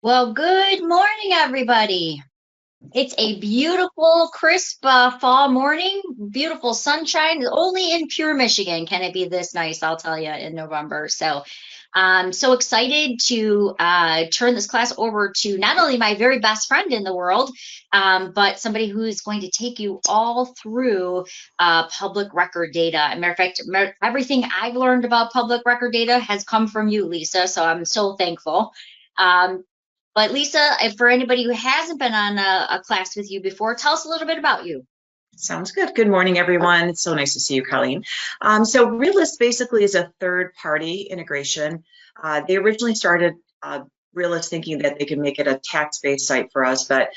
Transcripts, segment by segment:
Well, good morning, everybody. It's a beautiful, crisp fall morning, beautiful sunshine. Only in pure Michigan can it be this nice, I'll tell you, in November. So I'm so excited to turn this class over to not only my very best friend in the world, but somebody who's going to take you all through public record data. As a matter of fact, everything I've learned about public record data has come from you, Lisa. So I'm so thankful. Um, but Lisa, for anybody who hasn't been on a class with you before, tell us a little bit about you. Sounds good. Good morning, everyone. It's so nice to see you, Colleen. So Realist basically is a third-party integration. They originally started Realist thinking that they could make it a tax-based site for us, but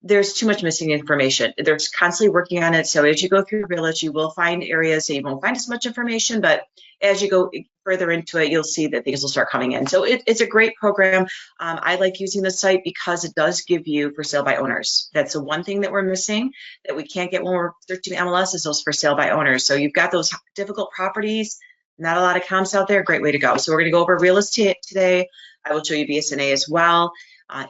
there's too much missing information. They're constantly working on it. So as you go through Realist, you will find areas that you won't find as much information, but as you go further into it, you'll see that things will start coming in. So it's a great program. I like using the site because it does give you for sale by owners. That's the one thing that we're missing that we can't get when we're searching MLS is those for sale by owners. So you've got those difficult properties, not a lot of comps out there, great way to go. So we're going to go over real estate today. I will show you BSNA as well.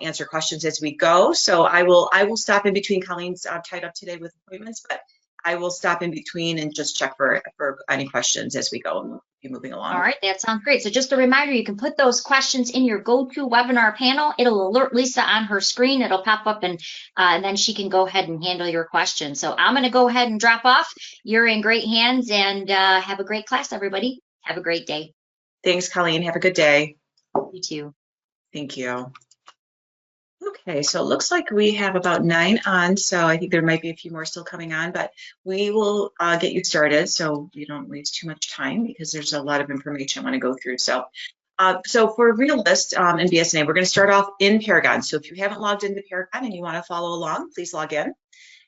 Answer questions as we go. So I will stop in between. Colleen's tied up today with appointments, but I will stop in between and just check for any questions as we go and we'll be moving along. All right, that sounds great. So just a reminder, you can put those questions in your GoToWebinar panel. It'll alert Lisa on her screen. It'll pop up and then she can go ahead and handle your questions. So I'm going to go ahead and drop off. You're in great hands and have a great class, everybody. Have a great day. Thanks, Colleen. Have a good day. You too. Thank you. Okay, so it looks like we have about 9 on, so I think there might be a few more still coming on, but we will get you started so you don't waste too much time because there's a lot of information I want to go through. So for Realist and BSNA, we're going to start off in Paragon. So if you haven't logged into Paragon and you want to follow along, please log in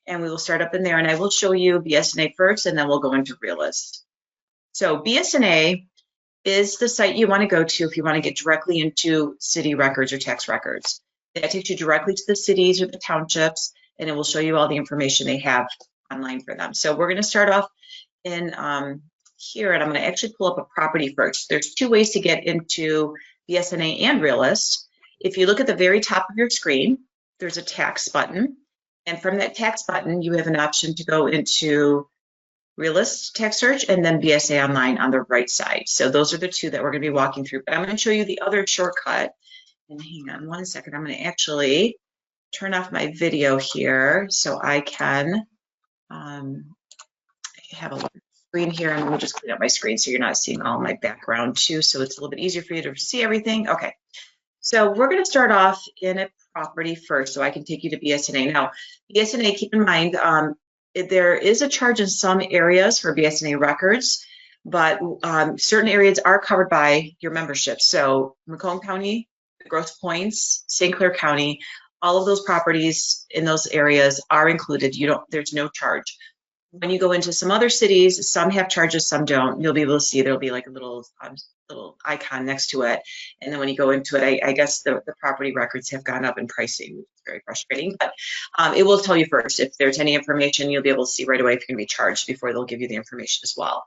and we will start up in there and I will show you BSNA first and then we'll go into Realist. So BSNA is the site you want to go to if you want to get directly into city records or tax records. That takes you directly to the cities or the townships, and it will show you all the information they have online for them. So we're going to start off in here, and I'm going to actually pull up a property first. There's 2 ways to get into BSNA and Realist. If you look at the very top of your screen, there's a tax button, and from that tax button, you have an option to go into Realist Tax Search and then BSA Online on the right side. So those are the 2 that we're going to be walking through, but I'm going to show you the other shortcut. And hang on one second, I'm going to actually turn off my video here so I can have a screen here and we'll just clean up my screen so you're not seeing all my background too, so it's a little bit easier for you to see everything. Okay, so we're going to start off in a property first so I can take you to BSNA. Now, BSNA, keep in mind, there is a charge in some areas for BSNA records, but certain areas are covered by your membership. So Macomb County, Grosse Pointes, St. Clair County, all of those properties in those areas are included. There's no charge. When you go into some other cities, some have charges, some don't. You'll be able to see there'll be like a little icon next to it. And then when you go into it, I guess the property records have gone up in pricing, which is very frustrating. But it will tell you first if there's any information, you'll be able to see right away if you're going to be charged before they'll give you the information as well.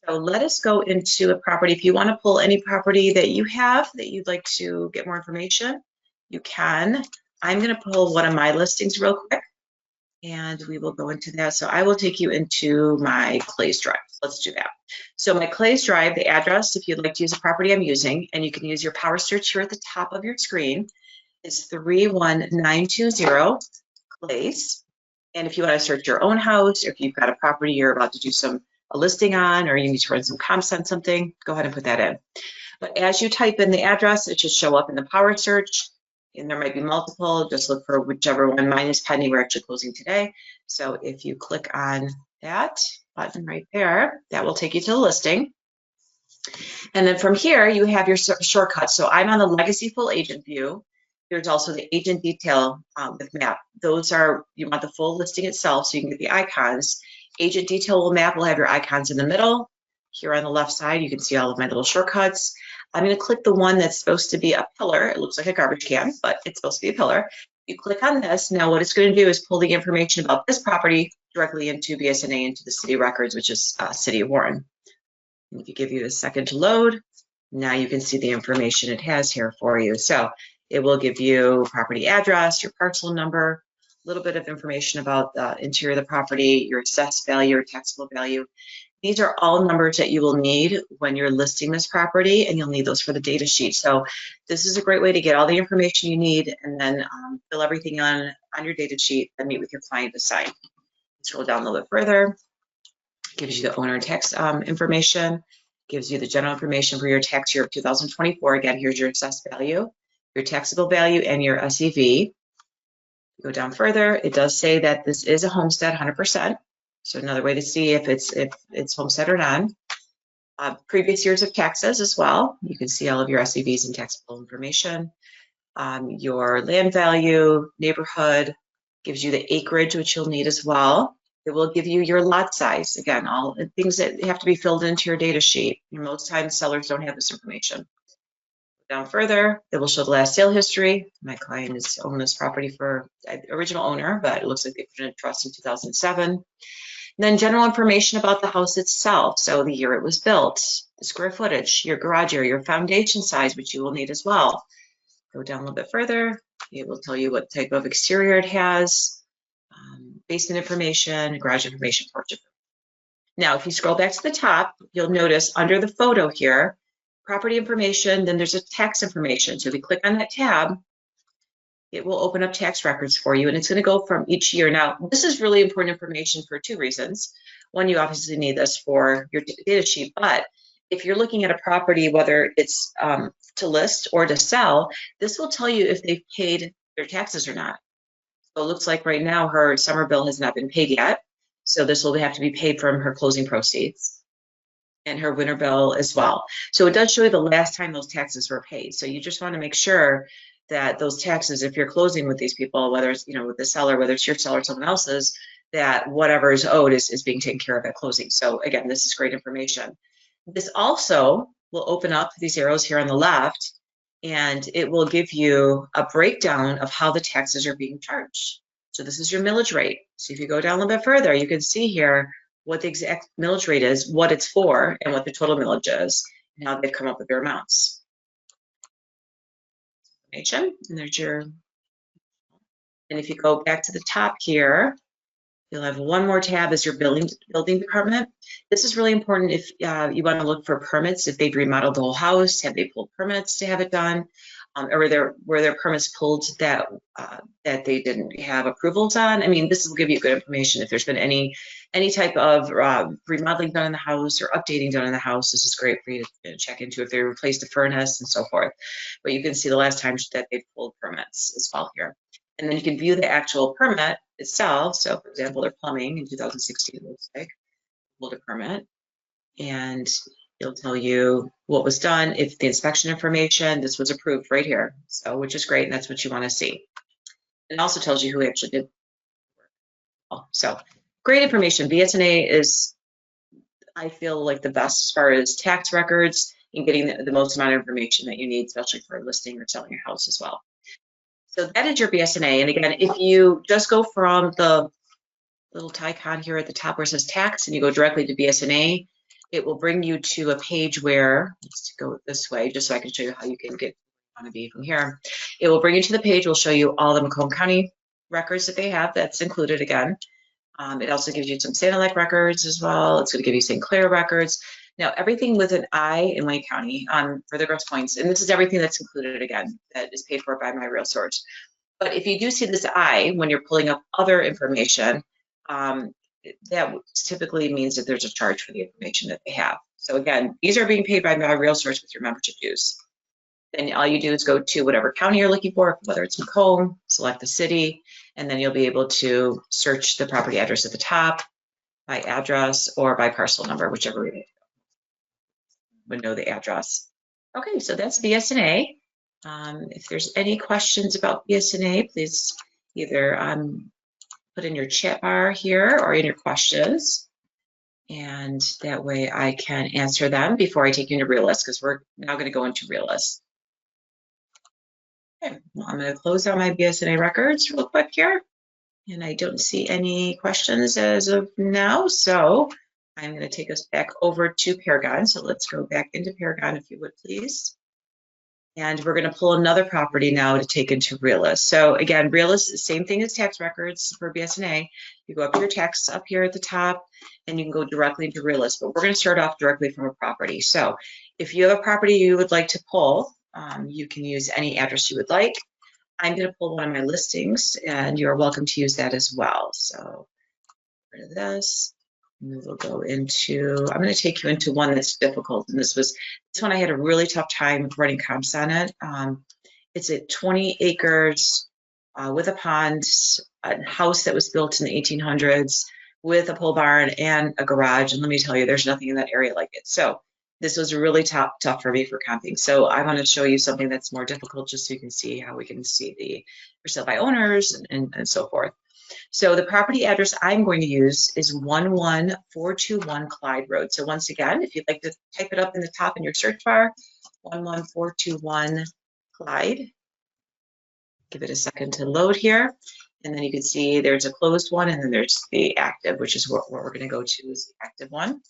So let us go into a property. If you want to pull any property that you have that you'd like to get more information, you can. I'm going to pull one of my listings real quick, and we will go into that. So I will take you into my Clays Drive. Let's do that. So my Clays Drive, the address, if you'd like to use a property I'm using, and you can use your power search here at the top of your screen, is 31920 Clays. And if you want to search your own house, or if you've got a property you're about to do a listing on, or you need to run some comps on something, go ahead and put that in. But as you type in the address, it should show up in the power search, and there might be multiple. Just look for whichever one. Mine is pending. We're actually closing today. So if you click on that button right there, that will take you to the listing. And then from here, you have your shortcuts. So I'm on the Legacy Full Agent view. There's also the agent detail with map. Those are, you want the full listing itself so you can get the icons. Agent detail map will have your icons in the middle. Here on the left side, you can see all of my little shortcuts. I'm going to click the one that's supposed to be a pillar. It looks like a garbage can, but it's supposed to be a pillar. You click on this. Now what it's going to do is pull the information about this property directly into BSNA, into the city records, which is City of Warren. And if you give you a second to load, now you can see the information it has here for you. So It will give you property address, your parcel number, a little bit of information about the interior of the property, your assessed value or taxable value. These are all numbers that you will need when you're listing this property, and you'll need those for the data sheet. So this is a great way to get all the information you need and then fill everything on your data sheet and meet with your client to sign. Scroll down a little bit further. Gives you the owner and tax information, gives you the general information for your tax year of 2024. Again, here's your assessed value, your taxable value, and your SEV. Go down further, it does say that this is a homestead 100%. So another way to see if it's homestead or not. Previous years of taxes as well. You can see all of your SEVs and taxable information. Your land value, neighborhood, gives you the acreage, which you'll need as well. It will give you your lot size. Again, all the things that have to be filled into your data sheet. Most times sellers don't have this information. Down further, it will show the last sale history. My client has owned this property for original owner, but it looks like they put in a trust in 2007. And then general information about the house itself. So the year it was built, the square footage, your garage area, your foundation size, which you will need as well. Go down a little bit further. It will tell you what type of exterior it has, basement information, garage information, porch information. Now, if you scroll back to the top, you'll notice under the photo here, property information, then there's a tax information. So if you click on that tab, it will open up tax records for you, and it's going to go from each year. Now, this is really important information for two reasons. One, you obviously need this for your data sheet, but if you're looking at a property, whether it's to list or to sell, this will tell you if they've paid their taxes or not. So it looks like right now her summer bill has not been paid yet. So this will have to be paid from her closing proceeds and her winter bill as well. So it does show you the last time those taxes were paid. So you just want to make sure that those taxes, if you're closing with these people, whether it's, with the seller, whether it's your seller or someone else's, that whatever is owed is being taken care of at closing. So again, this is great information. This also will open up these arrows here on the left, and it will give you a breakdown of how the taxes are being charged. So this is your millage rate. So if you go down a little bit further, you can see here what the exact millage rate is, what it's for, and what the total millage is, and how they've come up with their amounts. And there's your, and if you go back to the top here, you'll have one more tab as your building department. This is really important if you want to look for permits, if they've remodeled the whole house, have they pulled permits to have it done, or were there permits pulled that they didn't have approvals on. I mean, this will give you good information if there's been any type of remodeling done in the house or updating done in the house. This is great for you to check into if they replaced the furnace and so forth. But you can see the last time that they've pulled permits as well here. And then you can view the actual permit itself. So for example, their plumbing in 2016 looks like pulled a permit, and it'll tell you what was done, if the inspection information, this was approved right here. So, which is great, and that's what you want to see. It also tells you who actually did work. So great information. BS&A is, I feel like, the best as far as tax records and getting the most amount of information that you need, especially for listing or selling your house as well. So that is your BS&A. And again, if you just go from the little icon here at the top where it says tax and you go directly to BS&A, it will bring you to a page where, let's go this way, just so I can show you how you can get on to be from here. It will bring you to the page. We'll show you all the Macomb County records that they have. That's included again. It also gives you some Sanilac records as well. It's going to give you St. Clair records. Now, everything with an I in Wayne County for the Grosse Pointes, and this is everything that's included again, that is paid for by My Real Source. But if you do see this I when you're pulling up other information, that typically means that there's a charge for the information that they have. So again, these are being paid by My Real Source with your membership dues. Then all you do is go to whatever county you're looking for, whether it's Macomb, select the city, and then you'll be able to search the property address at the top by address or by parcel number, whichever you would know the address. Okay, so that's BS&A. If there's any questions about BS&A, please either put in your chat bar here or in your questions, and that way I can answer them before I take you into Realist, because we're now going to go into Realist. Okay, well, I'm going to close out my BS&A records real quick here, and I don't see any questions as of now, so I'm going to take us back over to Paragon. So let's go back into Paragon, if you would, please. And we're going to pull another property now to take into Realist. So again, Realist, same thing as tax records for BSNA. You go up to your tax up here at the top, and you can go directly into Realist. But we're going to start off directly from a property. So if you have a property you would like to pull, you can use any address you would like. I'm going to pull one of my listings, and you're welcome to use that as well. So rid of this. We will go into, I'm going to take you into one that's difficult. And this one I had a really tough time running comps on it. It's at 20 acres with a pond, a house that was built in the 1800s with a pole barn and a garage. And let me tell you, there's nothing in that area like it. So this was really tough for me for comping. So I want to show you something that's more difficult just so you can see how we can see the for sale by owners and so forth. So the property address I'm going to use is 11421 Clyde Road. So once again, if you'd like to type it up in the top in your search bar, 11421 Clyde. Give it a second to load here. And then you can see there's a closed one, and then there's the active, which is what we're going to go to is the active one.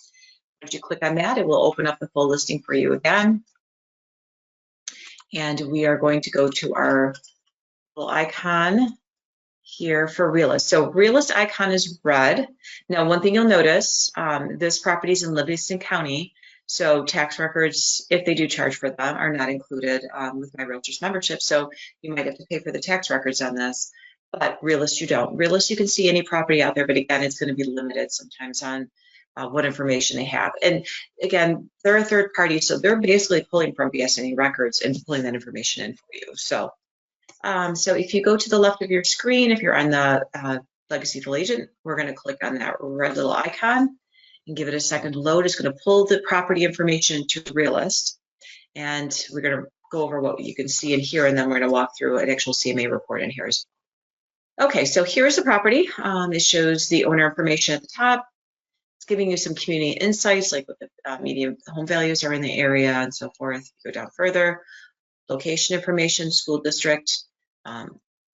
Once you click on that, it will open up the full listing for you again. And we are going to go to our little icon here for Realist. So Realist icon is red. Now, one thing you'll notice, this property is in Livingston County, so tax records, if they do charge for them, are not included with my Realtors membership. So you might have to pay for the tax records on this, but Realist you don't. Realist you can see any property out there, but again, it's going to be limited sometimes on what information they have. And again, they're a third party, so they're basically pulling from BSNA records and pulling that information in for you. So if you go to the left of your screen, if you're on the Legacy Full Agent, we're going to click on that red little icon and give it a second to load. It's going to pull the property information to Realist, and we're going to go over what you can see in here, and then we're going to walk through an actual CMA report in here. Okay, so here's the property. It shows the owner information at the top. It's giving you some community insights, like what the median home values are in the area and so forth. Go down further, location information, school district,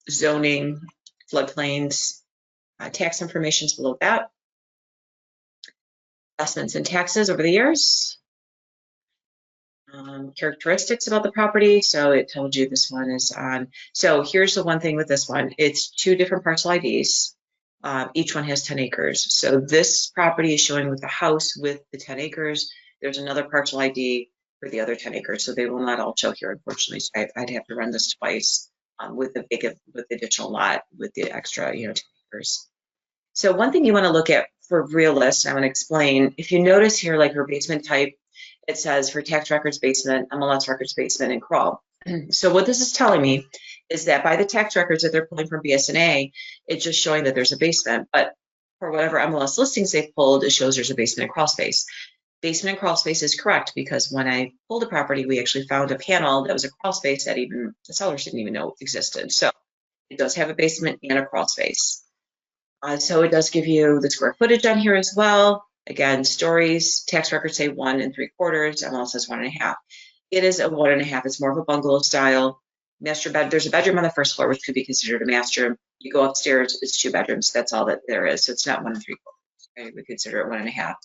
zoning, floodplains, tax information is below that. Assessments and taxes over the years. Characteristics about the property. So it told you this one is on. So here's the one thing with this one. It's 2 different parcel IDs. Each one has 10 acres. So this property is showing with the house with the 10 acres. There's another parcel ID for the other 10 acres. So they will not all show here, unfortunately. So I'd have to run this twice with the additional lot with the extra, 10 acres. So one thing you want to look at for Realist, I'm going to explain. If you notice here, like her basement type, it says for tax records basement, MLS records basement, and crawl. So what this is telling me is that by the tax records that they're pulling from BSNA, it's just showing that there's a basement. But for whatever MLS listings they've pulled, it shows there's a basement and crawl space. Basement and crawl space is correct because when I pulled the property, we actually found a panel that was a crawl space that even the sellers didn't even know existed. So it does have a basement and a crawl space. So it does give you the square footage on here as well. Again, stories, tax records say 1 3/4, MLS says 1 1/2. It is a 1 1/2. It's more of a bungalow style. Master bed. There's a bedroom on the first floor, which could be considered a master room. You go upstairs, it's 2 bedrooms. That's all that there is. So it's not 1 3/4. Okay? We consider it 1 1/2.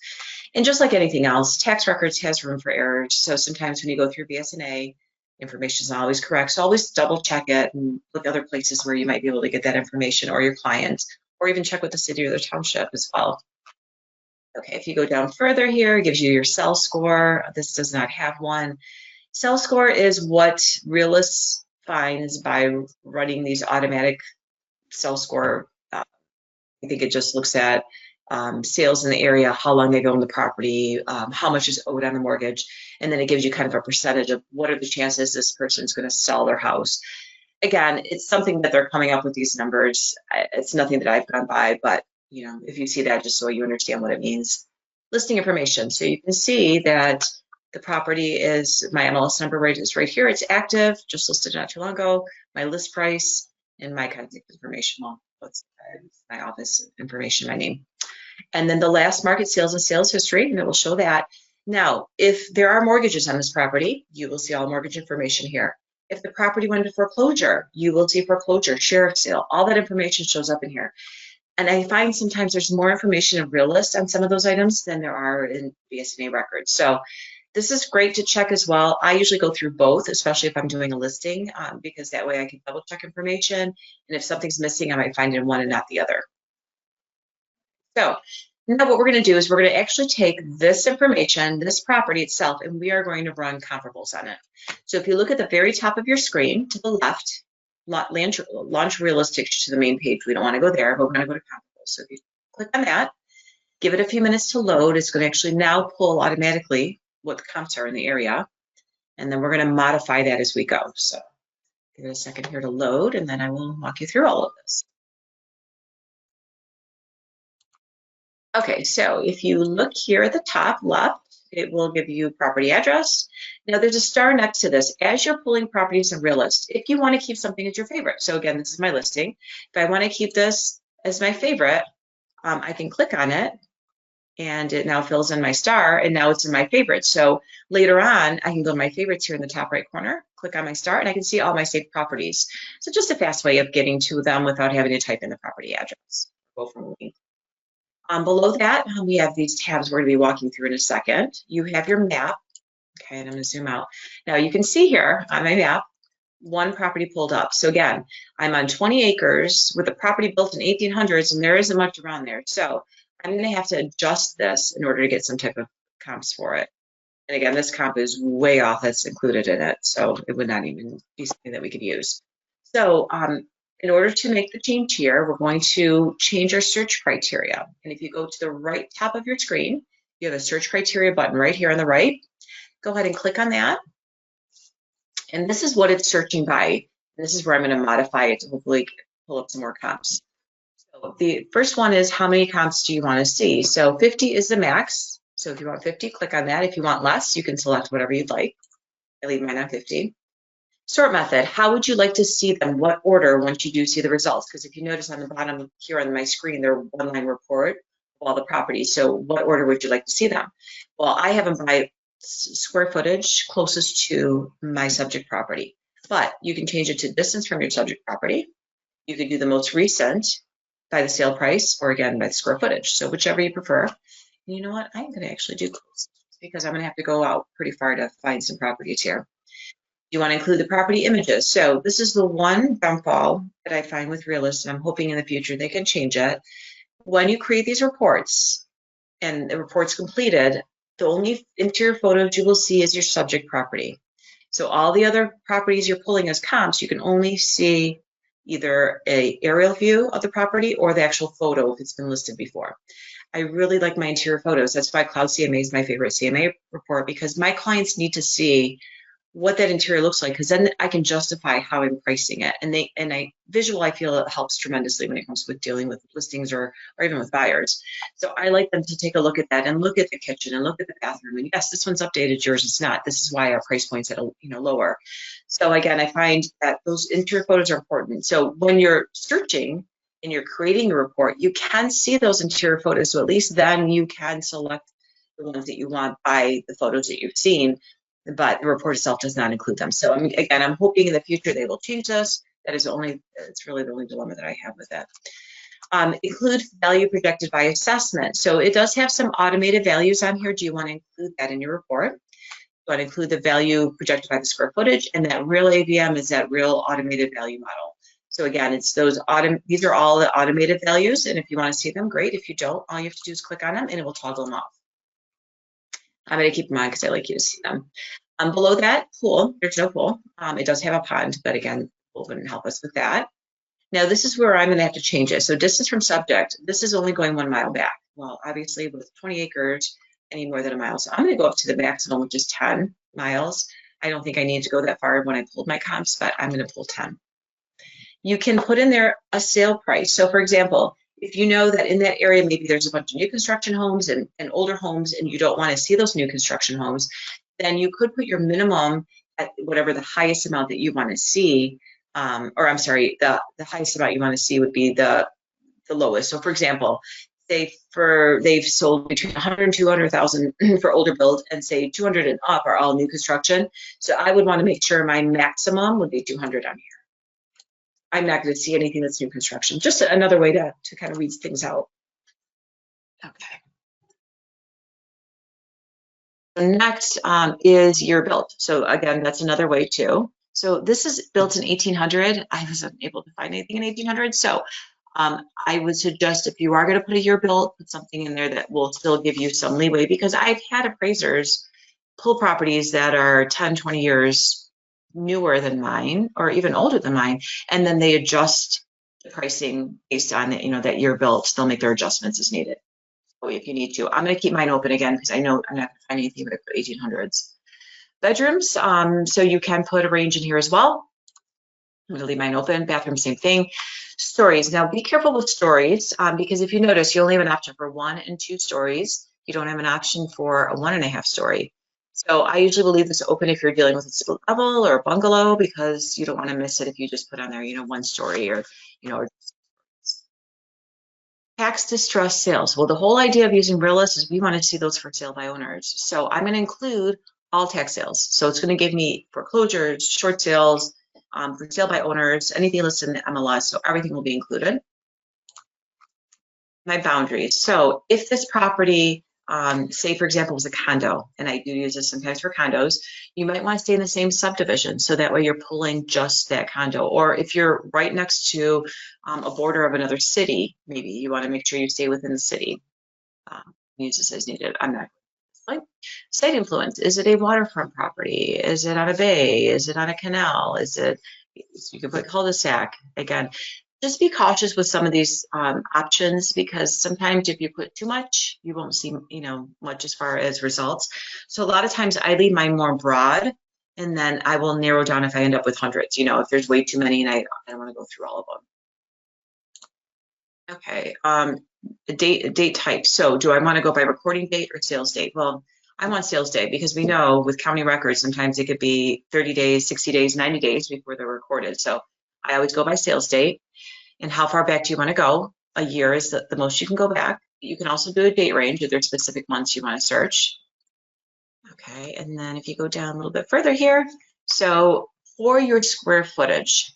And just like anything else, tax records has room for error. So sometimes when you go through BSNA, information is not always correct. So always double check it and look at other places where you might be able to get that information, or your clients, or even check with the city or the township as well. Okay, if you go down further here, it gives you your cell score. This does not have one. Cell score is what Realist finds by running these automatic cell score. I think it just looks at sales in the area, how long they've owned the property, how much is owed on the mortgage, and then it gives you kind of a percentage of what are the chances this person's going to sell their house. Again, it's something that they're coming up with these numbers. It's nothing that I've gone by, but if you see that, just so you understand what it means. Listing information. So you can see that the property is, my MLS number is right here. It's active, just listed not too long ago. My list price and my contact information. Well, what's my office information, my name. And then the last market sales and sales history, and it will show that. Now, if there are mortgages on this property, you will see all mortgage information here. If the property went into foreclosure, you will see foreclosure, sheriff sale, all that information shows up in here. And I find sometimes there's more information in Realist on some of those items than there are in BSNA records. So This is great to check as well. I usually go through both, especially if I'm doing a listing, because that way I can double check information. And if something's missing, I might find it in one and not the other. So now what we're going to do is we're going to actually take this information, this property itself, and we are going to run comparables on it. So if you look at the very top of your screen to the left, launch realistic to the main page. We don't want to go there, but we're going to go to comparables. So if you click on that, give it a few minutes to load. It's going to actually now pull automatically what the comps are in the area. And then we're going to modify that as we go. So give it a second here to load, and then I will walk you through all of this. Okay, so if you look here at the top left, it will give you property address. Now there's a star next to this. As you're pulling properties in Realist, if you want to keep something as your favorite, so again, this is my listing. If I want to keep this as my favorite, I can click on it, and it now fills in my star, and now it's in my favorites. So later on, I can go to my favorites here in the top right corner, click on my star, and I can see all my saved properties. So just a fast way of getting to them without having to type in the property address. Go from a link. Below that, we have these tabs we're going to be walking through in a second. You have your map. Okay, and I'm going to zoom out. Now you can see here on my map, one property pulled up. So again, I'm on 20 acres with a property built in 1800s, and there isn't much around there. So I'm going to have to adjust this in order to get some type of comps for it. And again, this comp is way off that's included in it, so it would not even be something that we could use. So in order to make the change here, we're going to change our search criteria. And if you go to the right top of your screen, you have a search criteria button right here on the right. Go ahead and click on that. And this is what it's searching by. And this is where I'm going to modify it to hopefully pull up some more comps. So the first one is how many comps do you want to see? So 50 is the max. So if you want 50, click on that. If you want less, you can select whatever you'd like. I leave mine on 50. Sort method, how would you like to see them? What order once you do see the results? Because if you notice on the bottom here on my screen, they're one-line report of all the properties. So what order would you like to see them? Well, I have them by square footage closest to my subject property, but you can change it to distance from your subject property. You could do the most recent by the sale price, or again, by the square footage. So whichever you prefer. And you know what? I'm going to actually do close because I'm going to have to go out pretty far to find some properties here. You want to include the property images. So this is the one downfall that I find with Realist, and I'm hoping in the future they can change it. When you create these reports and the report's completed, the only interior photos you will see is your subject property. So all the other properties you're pulling as comps, you can only see either an aerial view of the property or the actual photo if it's been listed before. I really like my interior photos. That's why Cloud CMA is my favorite CMA report, because my clients need to see what that interior looks like, because then I can justify how I'm pricing it. And I feel it helps tremendously when it comes with dealing with listings or even with buyers. So I like them to take a look at that and look at the kitchen and look at the bathroom. And yes, this one's updated, yours is not. This is why our price point's at lower. So again, I find that those interior photos are important. So when you're searching and you're creating a report, you can see those interior photos. So at least then you can select the ones that you want by the photos that you've seen, but the report itself does not include them. So again, I'm hoping in the future they will change this. It's really the only dilemma that I have with that. Include value projected by assessment. So it does have some automated values on here. Do you want to include that in your report? You want to include the value projected by the square footage, and that real AVM is that real automated value model. So again, it's these are all the automated values, and if you want to see them, great. If you don't, all you have to do is click on them and it will toggle them off. I'm going to keep them on because I like you to see them. Below that, pool, there's no pool. It does have a pond, but again, pool wouldn't help us with that. Now, this is where I'm going to have to change it. So distance from subject, this is only going 1 mile back. Well, obviously, with 20 acres, I need more than a mile. So I'm going to go up to the maximum, which is 10 miles. I don't think I need to go that far when I pulled my comps, but I'm going to pull 10. You can put in there a sale price. So for example, if you know that in that area, maybe there's a bunch of new construction homes and older homes, and you don't want to see those new construction homes, then you could put your minimum at whatever the highest amount that you want to see, or I'm sorry, the highest amount you want to see would be the lowest. So for example, say they've sold between 100 and 200,000 for older build, and say 200 and up are all new construction. So I would want to make sure my maximum would be 200 on here. I'm not going to see anything that's new construction. Just another way to kind of read things out. Okay. Next is year built. So again, that's another way too. So this is built in 1800. I wasn't able to find anything in 1800. So I would suggest if you are going to put a year built, put something in there that will still give you some leeway, because I've had appraisers pull properties that are 10, 20 years newer than mine or even older than mine, and then they adjust the pricing based on that, that year built. They'll make their adjustments as needed. So if you need to, I'm going to keep mine open again because I know I'm not going to find anything but 1800s. Bedrooms, so you can put a range in here as well. I'm going to leave mine open. Bathroom, same thing. Stories. Now be careful with stories because if you notice, you only have an option for 1 and 2 stories. You don't have an option for a 1.5 story. So I usually will leave this open if you're dealing with a split level or a bungalow, because you don't want to miss it if you just put on there, 1 story or, or tax distress sales. Well, the whole idea of using Realist is we want to see those for sale by owners. So I'm going to include all tax sales. So it's going to give me foreclosures, short sales, for sale by owners, anything listed in the MLS. So everything will be included. My boundaries. So if this property, say for example, was a condo, and I do use this sometimes for condos, you might want to stay in the same subdivision. So that way you're pulling just that condo. Or if you're right next to a border of another city, maybe you want to make sure you stay within the city. Use this as needed. I'm not. Site influence. Is it a waterfront property? Is it on a bay? Is it on a canal? Is it, you can put cul-de-sac. Again, just be cautious with some of these options, because sometimes if you put too much, you won't see, much as far as results. So a lot of times I leave mine more broad, and then I will narrow down if I end up with hundreds, if there's way too many and I don't want to go through all of them. Okay, date type. So do I want to go by recording date or sales date? Well, I want sales date, because we know with county records, sometimes it could be 30 days, 60 days, 90 days before they're recorded. So I always go by sales date. And how far back do you want to go? A year is the most you can go back. You can also do a date range if there's specific months you want to search. Okay, and then if you go down a little bit further here, so for your square footage,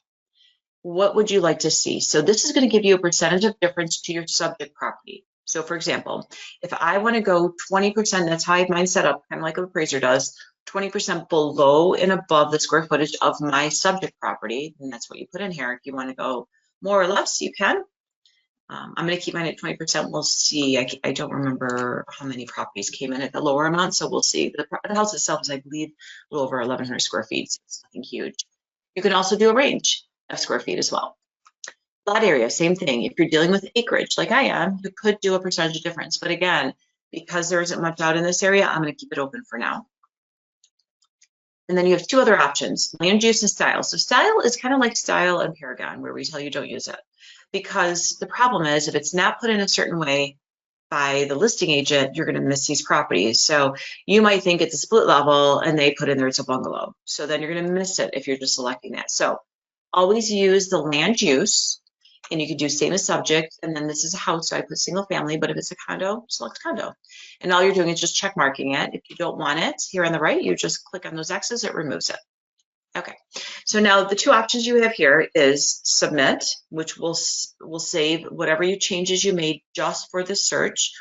what would you like to see? So this is going to give you a percentage of difference to your subject property. So for example, if I want to go 20%, that's how I have mine set up, kind of like an appraiser does, 20% below and above the square footage of my subject property, and that's what you put in here. If you want to go more or less, you can. I'm going to keep mine at 20%. We'll see. I don't remember how many properties came in at the lower amount, so we'll see. The house itself is, I believe, a little over 1,100 square feet, so it's nothing huge. You can also do a range of square feet as well. Lot area, same thing. If you're dealing with acreage like I am, you could do a percentage difference. But again, because there isn't much out in this area, I'm going to keep it open for now. And then you have 2 other options, land use and style. So style is kind of like style and Paragon, where we tell you don't use it. Because the problem is, if it's not put in a certain way by the listing agent, you're going to miss these properties. So you might think it's a split level and they put in there it's a bungalow. So then you're going to miss it if you're just selecting that. So always use the land use, and you can do same as subject. And then this is a house, so I put single family, but if it's a condo, select condo. And all you're doing is just check marking it. If you don't want it here on the right, you just click on those X's, it removes it. Okay, so now the 2 options you have here is submit, which will save whatever changes you made just for the search,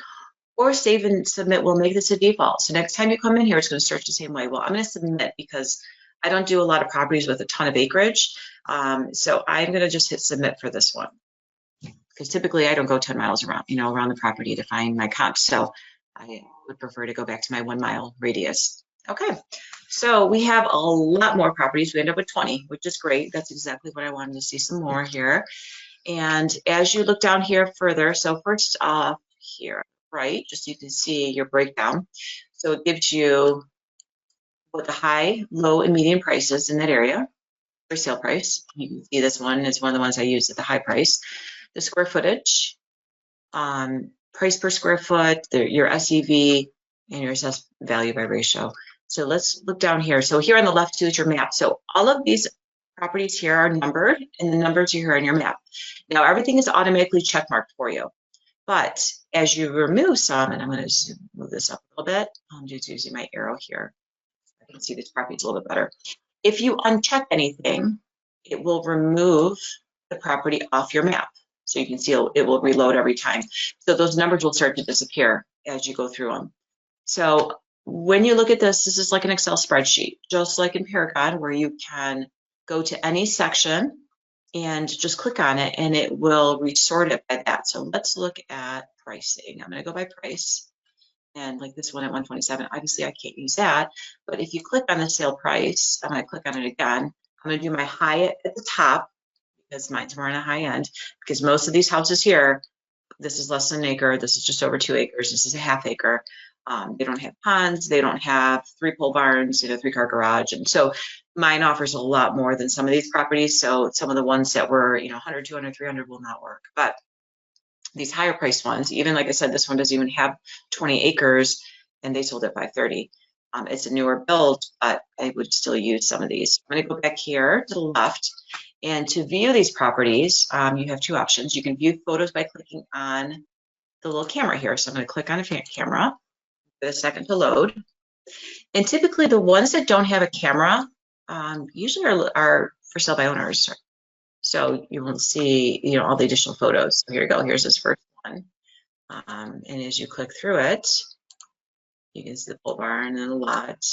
or save and submit will make this a default. So next time you come in here, it's going to search the same way. Well, I'm going to submit because I don't do a lot of properties with a ton of acreage. So I'm going to just hit submit for this one, because typically I don't go 10 miles around, around the property to find my comps. So I would prefer to go back to my 1 mile radius. Okay, so we have a lot more properties. We end up with 20, which is great. That's exactly what I wanted to see some more here. And as you look down here further, so first off here, right, just so you can see your breakdown. So it gives you what the high, low, and median prices in that area for sale price. You can see this one is one of the ones I use at the high price. The square footage, price per square foot, your SEV, and your assessed value by ratio. So let's look down here. So here on the left too is your map. So all of these properties here are numbered, and the numbers are here on your map. Now everything is automatically checkmarked for you. But as you remove some, and I'm going to move this up a little bit, I'm just using my arrow here. I can see these properties a little bit better. If you uncheck anything, it will remove the property off your map. So you can see it will reload every time. So those numbers will start to disappear as you go through them. So when you look at this, this is like an Excel spreadsheet, just like in Paragon, where you can go to any section and just click on it and it will resort it by that. So let's look at pricing. I'm going to go by price. And like this one at 127, obviously I can't use that. But if you click on the sale price, I'm going to click on it again. I'm going to do my high at the top because mine's more on a high end, because most of these houses here, this is less than an acre. This is just over 2 acres. This is a half acre. They don't have ponds. They don't have 3 pole barns, 3-car garage. And so mine offers a lot more than some of these properties. So some of the ones that were, 100, 200, 300 will not work. But these higher priced ones, even like I said, this one doesn't even have 20 acres and they sold it by 30. It's a newer build, but I would still use some of these. I'm going to go back here to the left. And to view these properties, you have 2 options. You can view photos by clicking on the little camera here. So I'm going to click on a camera, give it a second to load. And typically the ones that don't have a camera usually are for sale by owners. So you will see, all the additional photos. So here we go. Here's this first one. And as you click through it, you can see the pole barn and the lot.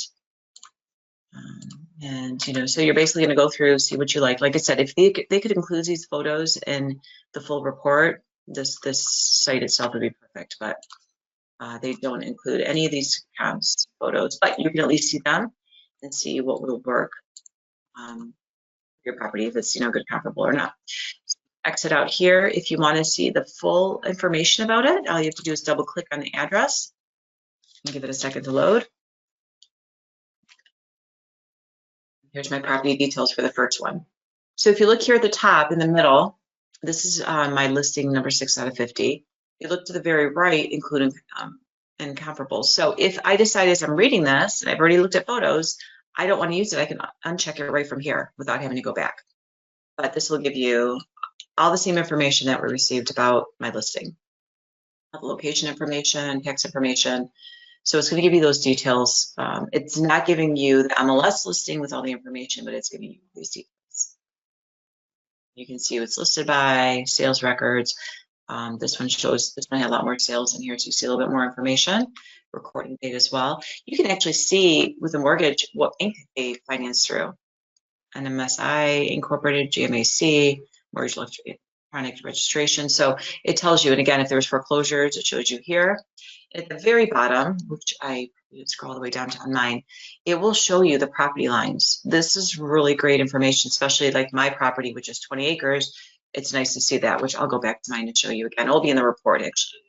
So you're basically going to go through, see what you like. Like I said, if they could include these photos in the full report, this site itself would be perfect. But they don't include any of these comps photos. But you can at least see them and see what will work for your property, if it's good, comparable or not. Exit out here. If you want to see the full information about it, all you have to do is double click on the address and give it a second to load. Here's my property details for the first one. So if you look here at the top in the middle, this is my listing number 6 out of 50. You look to the very right, including and comparables. So if I decide as I'm reading this, and I've already looked at photos, I don't want to use it, I can uncheck it right from here without having to go back. But this will give you all the same information that we received about my listing. Location information, tax information. So it's going to give you those details. It's not giving you the MLS listing with all the information, but it's giving you these details. You can see what's listed by, sales records. This one had a lot more sales in here, so you see a little bit more information. Recording date as well. You can actually see with the mortgage what bank they financed through. NMSI, Incorporated, GMAC, Mortgage Electronic Registration. So it tells you, and again, if there's foreclosures, it shows you here. At the very bottom, which I scroll all the way down to mine, it will show you the property lines. This is really great information, especially like my property, which is 20 acres. It's nice to see that, which I'll go back to mine and show you again. It'll be in the report, actually.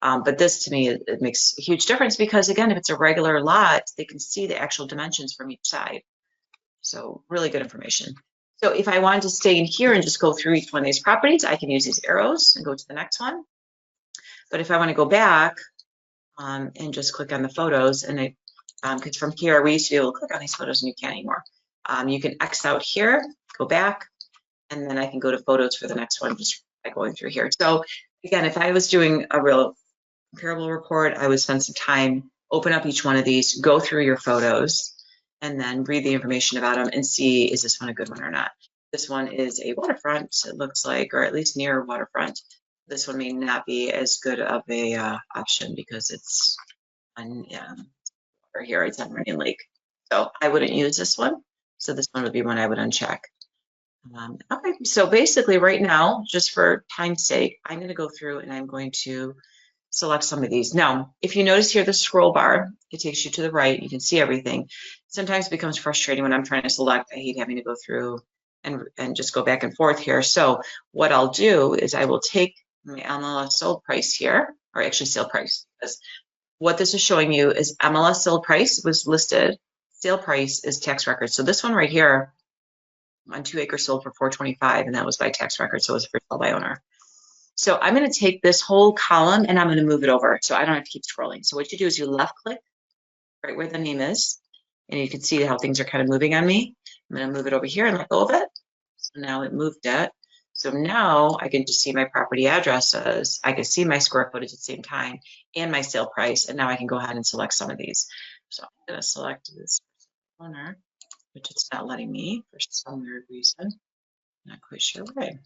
But this, to me, it makes a huge difference because, again, if it's a regular lot, they can see the actual dimensions from each side. So really good information. So if I wanted to stay in here and just go through each one of these properties, I can use these arrows and go to the next one. But if I want to go back and just click on the photos, and because from here, we used to be able to click on these photos and you can't anymore. You can X out here, go back, and then I can go to photos for the next one just by going through here. So again, if I was doing a real comparable report, I would spend some time, open up each one of these, go through your photos, and then read the information about them and see, is this one a good one or not? This one is a waterfront, it looks like, or at least near waterfront. This one may not be as good of a option because it's on over here, it's on Meridian Lake. So I wouldn't use this one. So this one would be one I would uncheck. Okay, so basically right now, just for time's sake, I'm going to go through and I'm going to select some of these. Now, if you notice here, the scroll bar, it takes you to the right. You can see everything. Sometimes it becomes frustrating when I'm trying to select. I hate having to go through and just go back and forth here. So what I'll do is I will take my MLS sold price here, or actually sale price, because what this is showing you is MLS sold price was listed. Sale price is tax record. So this one right here on 2 acres sold for $425, and that was by tax record. So it was for sale by owner. So I'm going to take this whole column and I'm going to move it over so I don't have to keep scrolling. So what you do is you left click right where the name is, and you can see how things are kind of moving on me. I'm going to move it over here and let go of it. So now it moved it. So now I can just see my property addresses. I can see my square footage at the same time and my sale price. And now I can go ahead and select some of these. So I'm going to select this owner, which it's not letting me for some weird reason. Not quite sure why.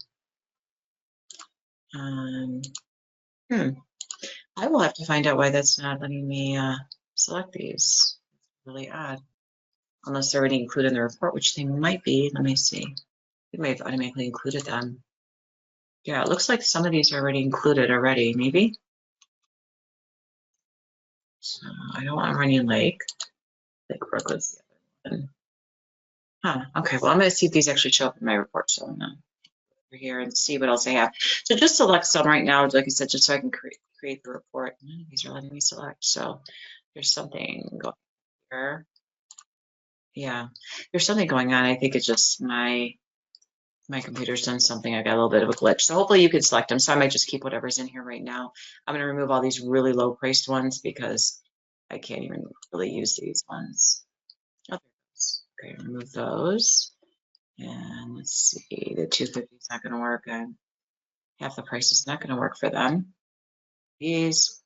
I will have to find out why that's not letting me select these. Really odd. Unless they're already included in the report, which they might be. Let me see. We may have automatically included them. Yeah, it looks like some of these are already included already, maybe. So I don't want Runyon Lake. Lake Brook was the other one. Huh, okay, well, I'm gonna see if these actually show up in my report. So I'm gonna over here and see what else I have. So just select some right now, like I said, just so I can create the report. None of these are letting me select. So there's something going here. Yeah, there's something going on. I think it's just my computer's done something. I got a little bit of a glitch. So hopefully you can select them. So I might just keep whatever's in here right now. I'm gonna remove all these really low priced ones because I can't even really use these ones. Oh, okay, remove those. And let's see, the 250 is not gonna work. Half the price is not gonna work for them. These.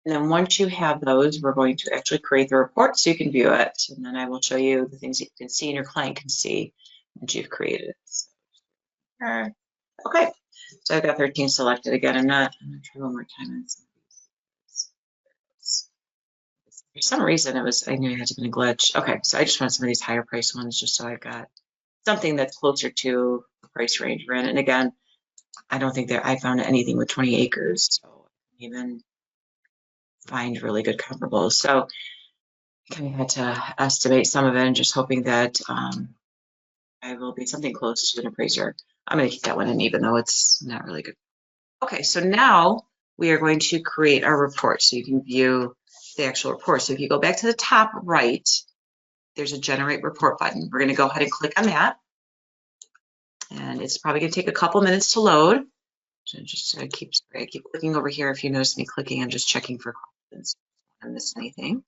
And then once you have those, we're going to actually create the report so you can view it. And then I will show you the things that you can see and your client can see once you've created it. Okay, so I've got 13 selected again. I'm gonna try one more time. For some reason, I knew it had to be a glitch. Okay, so I just want some of these higher price ones just so I've got something that's closer to the price range we're in. And again, I don't think that I found anything with 20 acres, so I can even find really good comparables. So I kind of had to estimate some of it and just hoping that I will be something close to an appraiser. I'm going to keep that one in even though it's not really good. Okay, so now we are going to create our report so you can view the actual report. So if you go back to the top right, there's a generate report button. We're going to go ahead and click on that. And it's probably going to take a couple minutes to load. So I keep clicking over here. If you notice me clicking, I'm just checking for questions. I don't miss anything.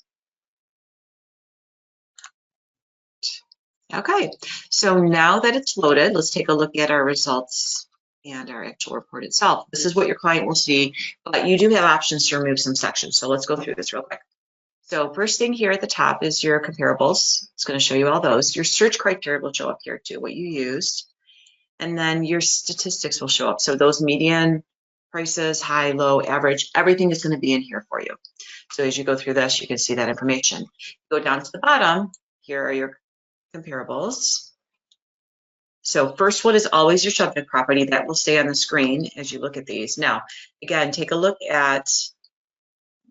Okay, so now that it's loaded, let's take a look at our results and our actual report itself. This is what your client will see, but you do have options to remove some sections. So let's go through this real quick. So first thing here at the top is your comparables. It's going to show you all those. Your search criteria will show up here too, what you used. And then your statistics will show up. So those median prices, high, low, average, everything is going to be in here for you. So as you go through this, you can see that information. Go down to the bottom, here are your comparables. So first one is always your subject property. That will stay on the screen as you look at these. Now, again, take a look at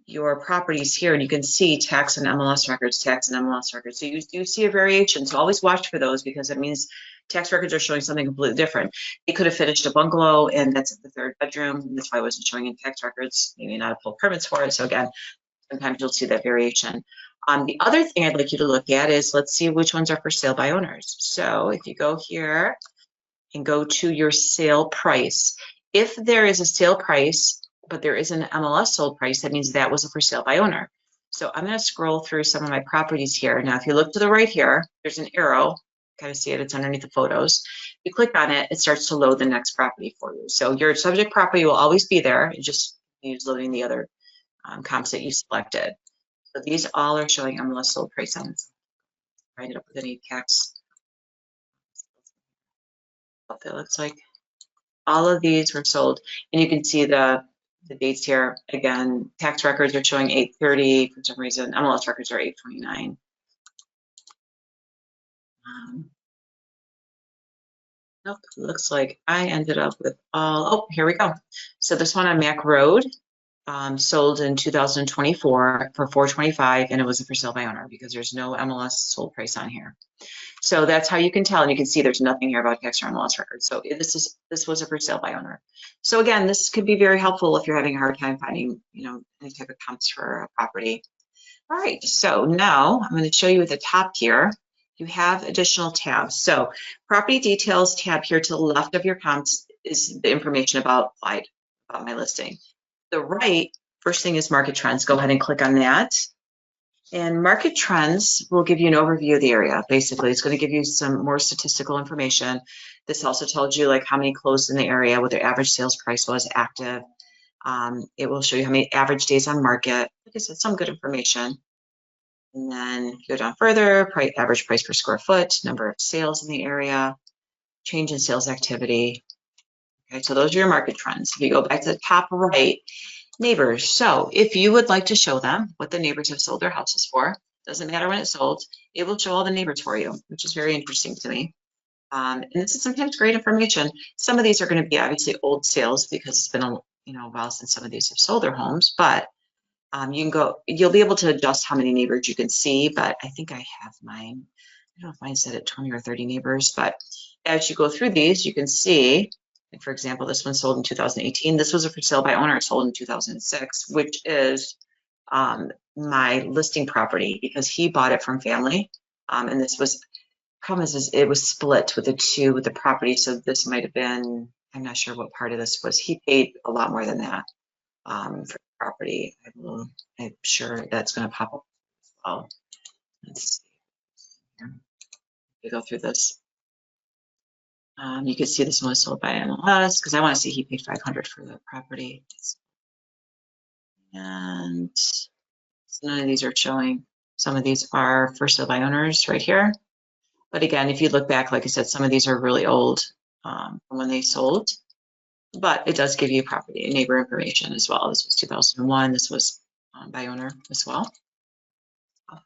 your properties here and you can see tax and MLS records, tax and MLS records. So you do see a variation. So always watch for those because it means tax records are showing something completely different. They could have finished a bungalow and that's the third bedroom. That's why it wasn't showing in tax records. Maybe not pull permits for it. So again, sometimes you'll see that variation. The other thing I'd like you to look at is let's see which ones are for sale by owners. So if you go here and go to your sale price, if there is a sale price, but there is an MLS sold price, that means that was a for sale by owner. So I'm going to scroll through some of my properties here. Now, if you look to the right here, there's an arrow. Kind of see it, it's underneath the photos. You click on it, it starts to load the next property for you. So your subject property will always be there. It just use loading the other comps that you selected. So these all are showing MLS sold price on this. Write it up with any tax. What that looks like. All of these were sold, and you can see the dates here. Again, tax records are showing 8/30 for some reason. MLS records are 8/29. Nope, looks like I ended up with all. Oh, here we go. So this one on Mac Road. Sold in 2024 for $425, and it was a for sale by owner because there's no MLS sold price on here. So that's how you can tell, and you can see there's nothing here about tax or MLS records. So this was a for sale by owner. So again, this could be very helpful if you're having a hard time finding, any type of comps for a property. All right, so now I'm going to show you at the top here. You have additional tabs. So property details tab here to the left of your comps is the information about my listing. The right, first thing is market trends. Go ahead and click on that. And market trends will give you an overview of the area. Basically, it's going to give you some more statistical information. This also tells you like how many closed in the area, what their average sales price was active. It will show you how many average days on market. Like I said, some good information. And then go down further, average price per square foot, number of sales in the area, change in sales activity. Okay, so those are your market trends. If you go back to the top right, Neighbors. So if you would like to show them what the neighbors have sold their houses for, doesn't matter when it's sold, it will show all the neighbors for you, which is very interesting to me. And this is sometimes great information. Some of these are going to be obviously old sales because it's been a while since some of these have sold their homes, but you'll be able to adjust how many neighbors you can see, but I think I have mine. I don't know if mine said at 20 or 30 neighbors, but as you go through these, you can see, like for example, this one sold in 2018. This was a for sale by owner. It sold in 2006, which is my listing property because he bought it from family. And this was, problem is it was split with the property. So this might have been, I'm not sure what part of this was. He paid a lot more than that for the property. I'm sure that's going to pop up as well. Let's see. We go through this. You can see this one was sold by MLS because I want to see he paid $500 for the property. And none of these are showing. Some of these are for sale by owners right here. But again, if you look back, like I said, some of these are really old from when they sold. But it does give you property and neighbor information as well. This was 2001. This was by owner as well.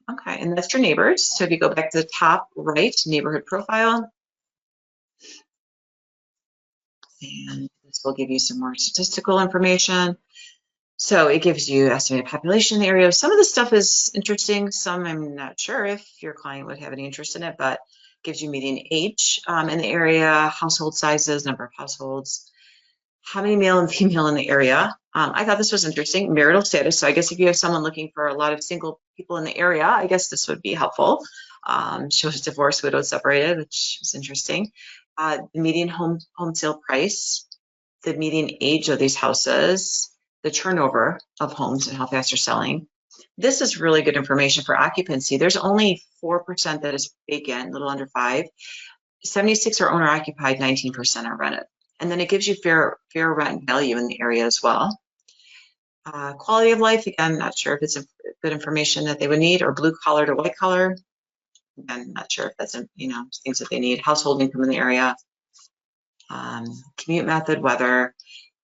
Okay, and that's your neighbors. So if you go back to the top right, neighborhood profile. And this will give you some more statistical information. So it gives you estimated population in the area. Some of the stuff is interesting. Some I'm not sure if your client would have any interest in it, but gives you median age in the area, household sizes, number of households, how many male and female in the area. I thought this was interesting. Marital status. So I guess if you have someone looking for a lot of single people in the area, I guess this would be helpful. Shows divorced, widowed, separated, which is interesting. The median home sale price, the median age of these houses, the turnover of homes and how fast they're selling. This is really good information for occupancy. There's only 4% that is vacant, a little under 5%. 76 are owner occupied, 19% are rented. And then it gives you fair rent value in the area as well. Quality of life, again, not sure if it's good information that they would need, or blue collar to white collar. Again, not sure if that's things that they need. Household income in the area, commute method, weather,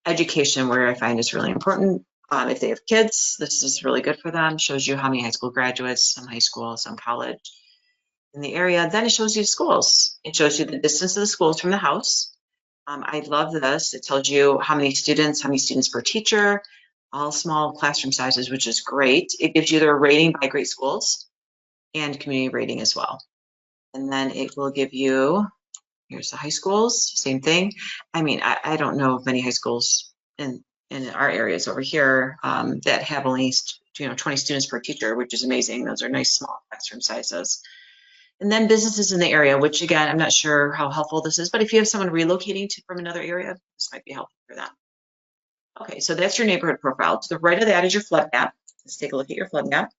education, where I find is really important. If they have kids, this is really good for them. Shows you how many high school graduates, some high school, some college in the area. Then it shows you schools. It shows you the distance of the schools from the house. I love this. It tells you how many students per teacher, all small classroom sizes, which is great. It gives you their rating by great schools and community rating as well. And then it will give you, here's the high schools, same thing. I mean, I don't know of many high schools in our areas over here that have at least 20 students per teacher, which is amazing. Those are nice small classroom sizes. And then businesses in the area, which again, I'm not sure how helpful this is, but if you have someone relocating from another area, this might be helpful for them. Okay, so that's your neighborhood profile. To the right of that is your flood map. Let's take a look at your flood map.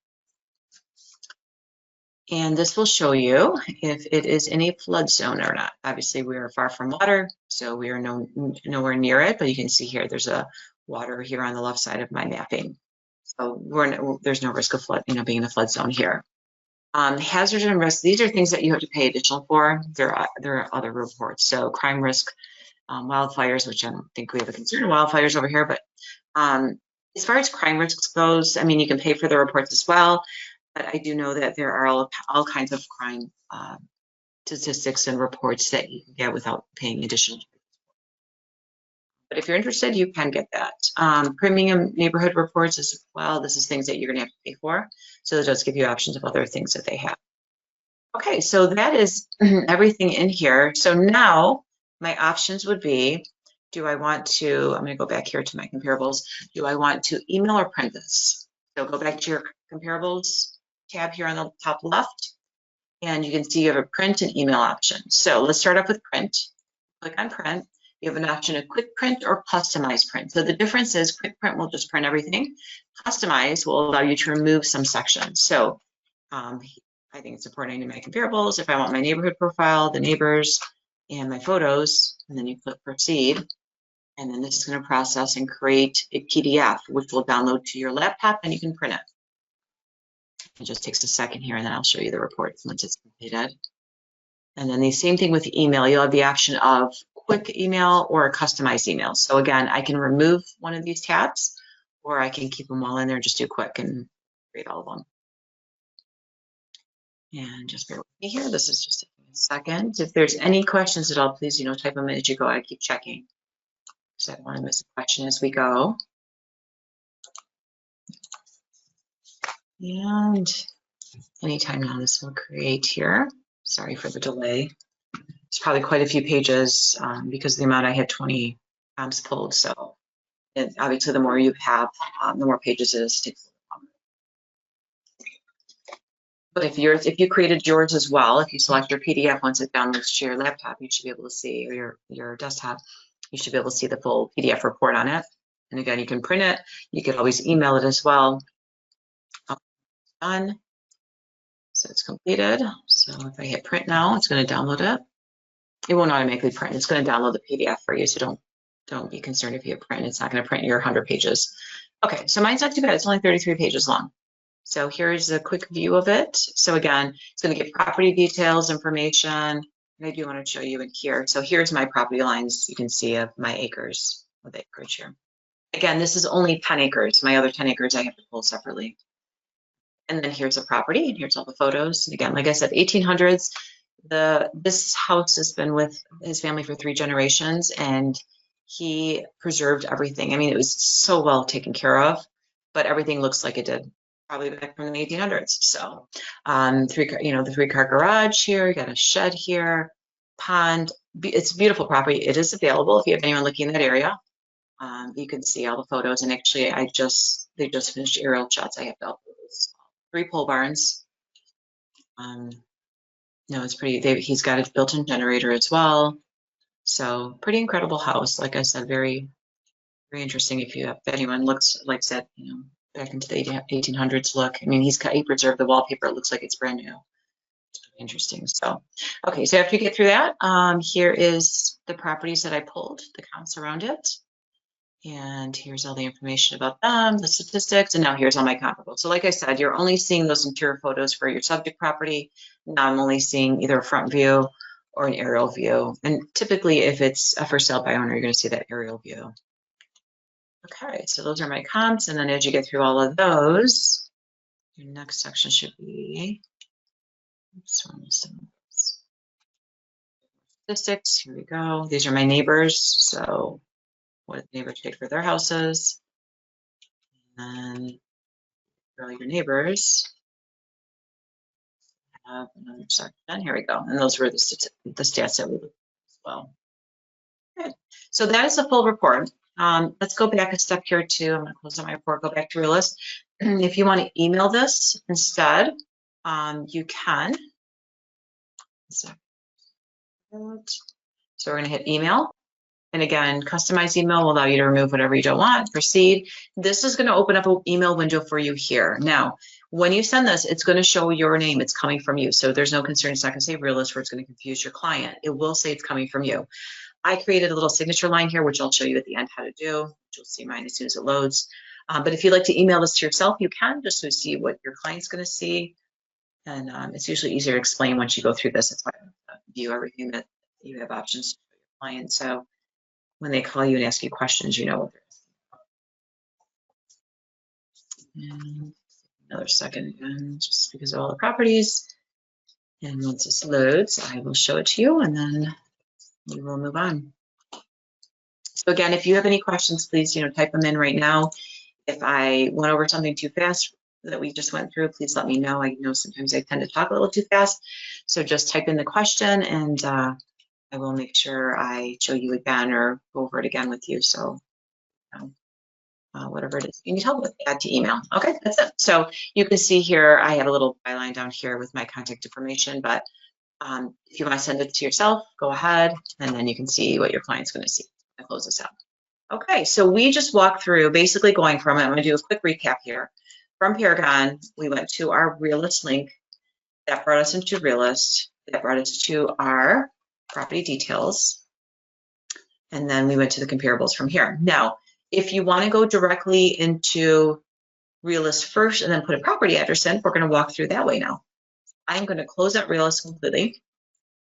And this will show you if it is in a flood zone or not. Obviously, we are far from water, so we are nowhere near it, but you can see here, there's a water here on the left side of my mapping. So there's no risk of flood, being in a flood zone here. Hazards and risks, these are things that you have to pay additional for. There are other reports. So crime risk, wildfires, which I don't think we have a concern of wildfires over here, but as far as crime risks goes, I mean, you can pay for the reports as well. But I do know that there are all kinds of crime statistics and reports that you can get without paying additional. But if you're interested, you can get that. Premium neighborhood reports as well. This is things that you're going to have to pay for. So it does give you options of other things that they have. Okay, so that is everything in here. So now my options would be, do I want to, I'm going to go back here to my comparables. Do I want to email or print this? So go back to your comparables tab here on the top left, and you can see you have a print and email option. So let's start off with print. Click on print. You have an option of quick print or customized print. So the difference is quick print will just print everything. Customize will allow you to remove some sections. So I think it's important in my comparables. If I want my neighborhood profile, the neighbors, and my photos, and then you click proceed. And then this is going to process and create a PDF, which will download to your laptop and you can print it. It just takes a second here, and then I'll show you the report once it's completed. And then the same thing with email. You'll have the option of quick email or a customized email. So again, I can remove one of these tabs, or I can keep them all in there, just do quick and create all of them. And just bear with me here. This is just a second. If there's any questions at all, please, type them in as you go. I keep checking because I don't want to miss a question as we go. And anytime now, this will create here. Sorry for the delay. It's probably quite a few pages because of the amount I had 20 comps pulled. So obviously, the more you have, the more pages it is. But if you created yours as well, if you select your PDF once it downloads to your laptop, you should be able to see, or your desktop, you should be able to see the full PDF report on it. And again, you can print it. You can always email it as well. Done. So it's completed. So if I hit print now, it's going to download it. It won't automatically print. It's going to download the PDF for you. So don't be concerned if you hit print. It's not going to print your 100 pages. Okay, so mine's not too bad. It's only 33 pages long. So here's a quick view of it. So again, it's going to give property details, information. Maybe I want to show you in here. So here's my property lines. You can see of my acres with acreage here. Again, this is only 10 acres. My other 10 acres I have to pull separately. And then here's a property, and here's all the photos. And again, like I said, 1800s. This house has been with his family for 3 generations, and he preserved everything. I mean, it was so well taken care of, but everything looks like it did probably back from the 1800s. So, the 3-car garage here. You got a shed here, pond. It's a beautiful property. It is available if you have anyone looking in that area. You can see all the photos, and actually, they just finished aerial shots. I have to upload those. 3 pole barns. No, it's pretty. He's got a built-in generator as well. So pretty incredible house. Like I said, very, very interesting. If anyone likes that, back into the 1800s look. I mean, he preserved the wallpaper. It looks like it's brand new. It's pretty interesting. So, okay. So after you get through that, here is the properties that I pulled, the comps around it. And here's all the information about them, the statistics, and now here's all my comparables. So like I said, you're only seeing those interior photos for your subject property. Now I'm only seeing either a front view or an aerial view. And typically, if it's a for sale by owner, you're going to see that aerial view. Okay, so those are my comps. And then as you get through all of those, your next section should be statistics. Here we go. These are my neighbors. So what neighbors paid for their houses, and for all your neighbors, have another section. Here we go, and those were the stats that we looked at as well. Good. So that is the full report. Let's go back a step here too. I'm going to close out my report. Go back to Realist. If you want to email this instead, you can. So we're going to hit email. And again, customized email will allow you to remove whatever you don't want. Proceed. This is going to open up an email window for you here. Now, when you send this, it's going to show your name. It's coming from you. So there's no concern. It's not going to say Realist where it's going to confuse your client. It will say it's coming from you. I created a little signature line here, which I'll show you at the end how to do. You'll see mine as soon as it loads. But if you'd like to email this to yourself, you can, just to see what your client's going to see. And it's usually easier to explain once you go through this. It's why I view everything that you have options for your client. So when they call you and ask you questions, you know what they're asking. And another second again, just because of all the properties. And once this loads, I will show it to you, and then we will move on. So again, if you have any questions, please, type them in right now. If I went over something too fast that we just went through, please let me know. I know sometimes I tend to talk a little too fast. So just type in the question, and I will make sure I show you again or go over it again with you. So whatever it is you need help with, add to email. Okay, that's it. So you can see here, I have a little byline down here with my contact information, but if you want to send it to yourself, go ahead, and then you can see what your client's going to see. I'll close this out. Okay, so we just walked through basically going from, I'm going to do a quick recap here. From Paragon, we went to our Realist link. That brought us into Realist. That brought us to our property details. And then we went to the comparables from here. Now, if you want to go directly into Realist first and then put a property address in, we're going to walk through that way now. I'm going to close out Realist completely.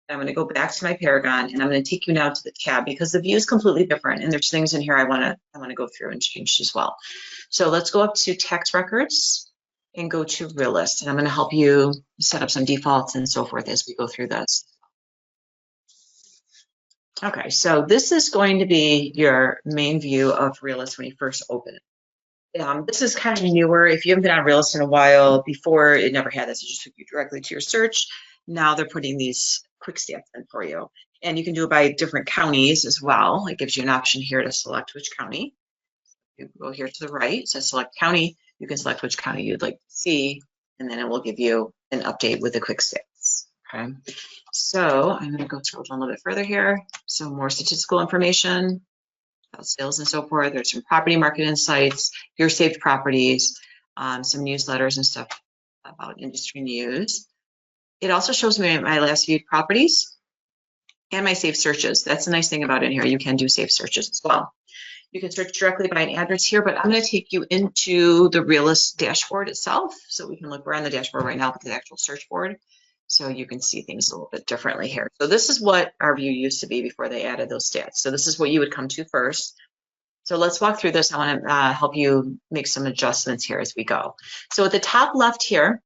I'm going to go back to my Paragon, and I'm going to take you now to the tab because the view is completely different, and there's things in here I want to go through and change as well. So let's go up to tax records and go to Realist, and I'm going to help you set up some defaults and so forth as we go through this. Okay, so this is going to be your main view of Realist when you first open it. This is kind of newer. If you haven't been on Realist in a while, before it never had this, it just took you directly to your search. Now they're putting these quick stats in for you. And you can do it by different counties as well. It gives you an option here to select which county. You go here to the right, it says select county. You can select which county you'd like to see, and then it will give you an update with the quick stats. Okay, so I'm going to go scroll down a little bit further here. So more statistical information about sales and so forth. There's some property market insights, your saved properties, some newsletters and stuff about industry news. It also shows me my last viewed properties and my saved searches. That's the nice thing about it in here. You can do saved searches as well. You can search directly by an address here, but I'm going to take you into the Realist dashboard itself. So we can look, we're on the dashboard right now with the actual search board. So you can see things a little bit differently here. So this is what our view used to be before they added those stats. So this is what you would come to first. So let's walk through this. I want to help you make some adjustments here as we go. So at the top left here,